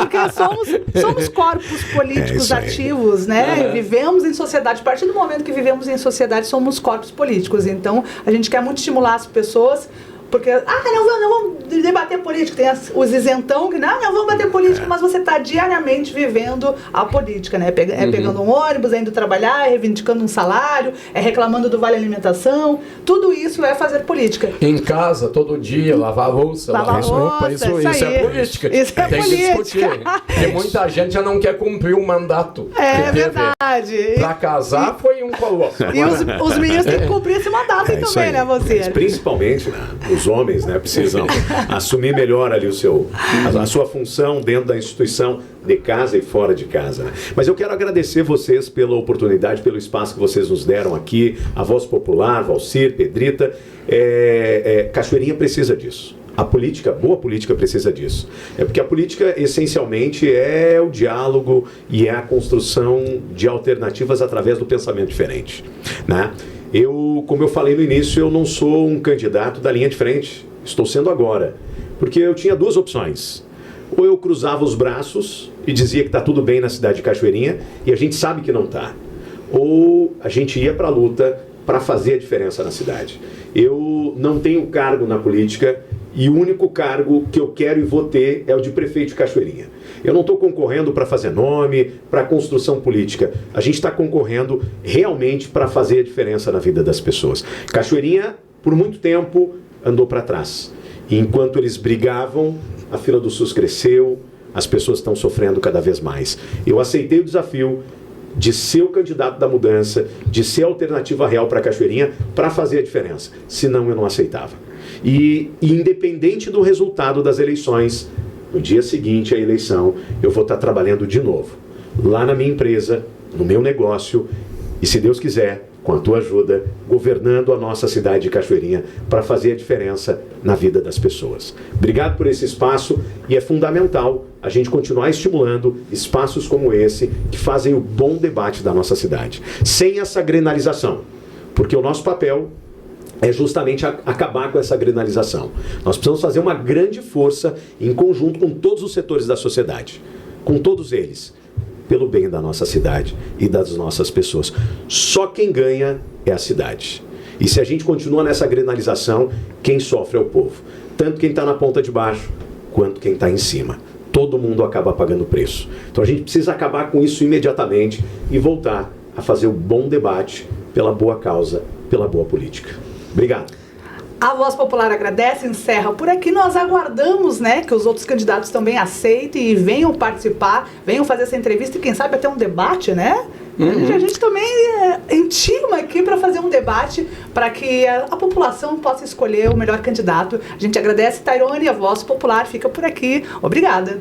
Porque somos corpos políticos ativos, né? Vivemos em sociedade. A partir do momento que vivemos em sociedade, somos corpos políticos. Então, a gente quer muito estimular as pessoas. Porque, não vamos debater política. Tem os isentão que, não vamos debater política, mas você está diariamente vivendo a política, né? Pegando um ônibus, indo trabalhar, reivindicando um salário, reclamando do vale alimentação. Tudo isso é fazer política. Em casa, todo dia, lavar louça, lavar roupa, isso é política. Isso é tem política. Que discutir. Porque muita gente já não quer cumprir o mandato. É verdade. Para casar foi um colosso. E os meninos têm que cumprir esse mandato também, né, você? Mas principalmente, né? Os homens, né, precisam assumir melhor ali a sua função dentro da instituição de casa e fora de casa, né? Mas eu quero agradecer vocês pela oportunidade, pelo espaço que vocês nos deram aqui, a Voz Popular, Valcir, Pedrita. Cachoeirinha precisa disso. A política, boa política, precisa disso. Porque a política, essencialmente, é o diálogo e é a construção de alternativas através do pensamento diferente, né? Como eu falei no início, eu não sou um candidato da linha de frente. Estou sendo agora. Porque eu tinha duas opções. Ou eu cruzava os braços e dizia que está tudo bem na cidade de Cachoeirinha, e a gente sabe que não está. Ou a gente ia para a luta para fazer a diferença na cidade. Eu não tenho cargo na política, e o único cargo que eu quero e vou ter é o de prefeito de Cachoeirinha. Eu não estou concorrendo para fazer nome, para construção política. A gente está concorrendo realmente para fazer a diferença na vida das pessoas. Cachoeirinha, por muito tempo, andou para trás. E enquanto eles brigavam, a fila do SUS cresceu, as pessoas estão sofrendo cada vez mais. Eu aceitei o desafio de ser o candidato da mudança, de ser a alternativa real para Cachoeirinha, para fazer a diferença. Senão eu não aceitava. E independente do resultado das eleições, no dia seguinte à eleição, eu vou estar trabalhando de novo, lá na minha empresa, no meu negócio, e se Deus quiser, com a tua ajuda, governando a nossa cidade de Cachoeirinha para fazer a diferença na vida das pessoas. Obrigado por esse espaço, e é fundamental a gente continuar estimulando espaços como esse que fazem o bom debate da nossa cidade, sem essa grenalização, porque o nosso papel é justamente acabar com essa grenalização. Nós precisamos fazer uma grande força em conjunto com todos os setores da sociedade, com todos eles, pelo bem da nossa cidade e das nossas pessoas. Só quem ganha é a cidade. E se a gente continua nessa granalização, quem sofre é o povo. Tanto quem está na ponta de baixo, quanto quem está em cima. Todo mundo acaba pagando preço. Então a gente precisa acabar com isso imediatamente e voltar a fazer o bom debate pela boa causa, pela boa política. Obrigado. A Voz Popular agradece, encerra por aqui. Nós aguardamos, né, que os outros candidatos também aceitem e venham participar, venham fazer essa entrevista e quem sabe até um debate, né? A gente também intima aqui para fazer um debate para que a população possa escolher o melhor candidato. A gente agradece, Tairone, a Voz Popular fica por aqui. Obrigada.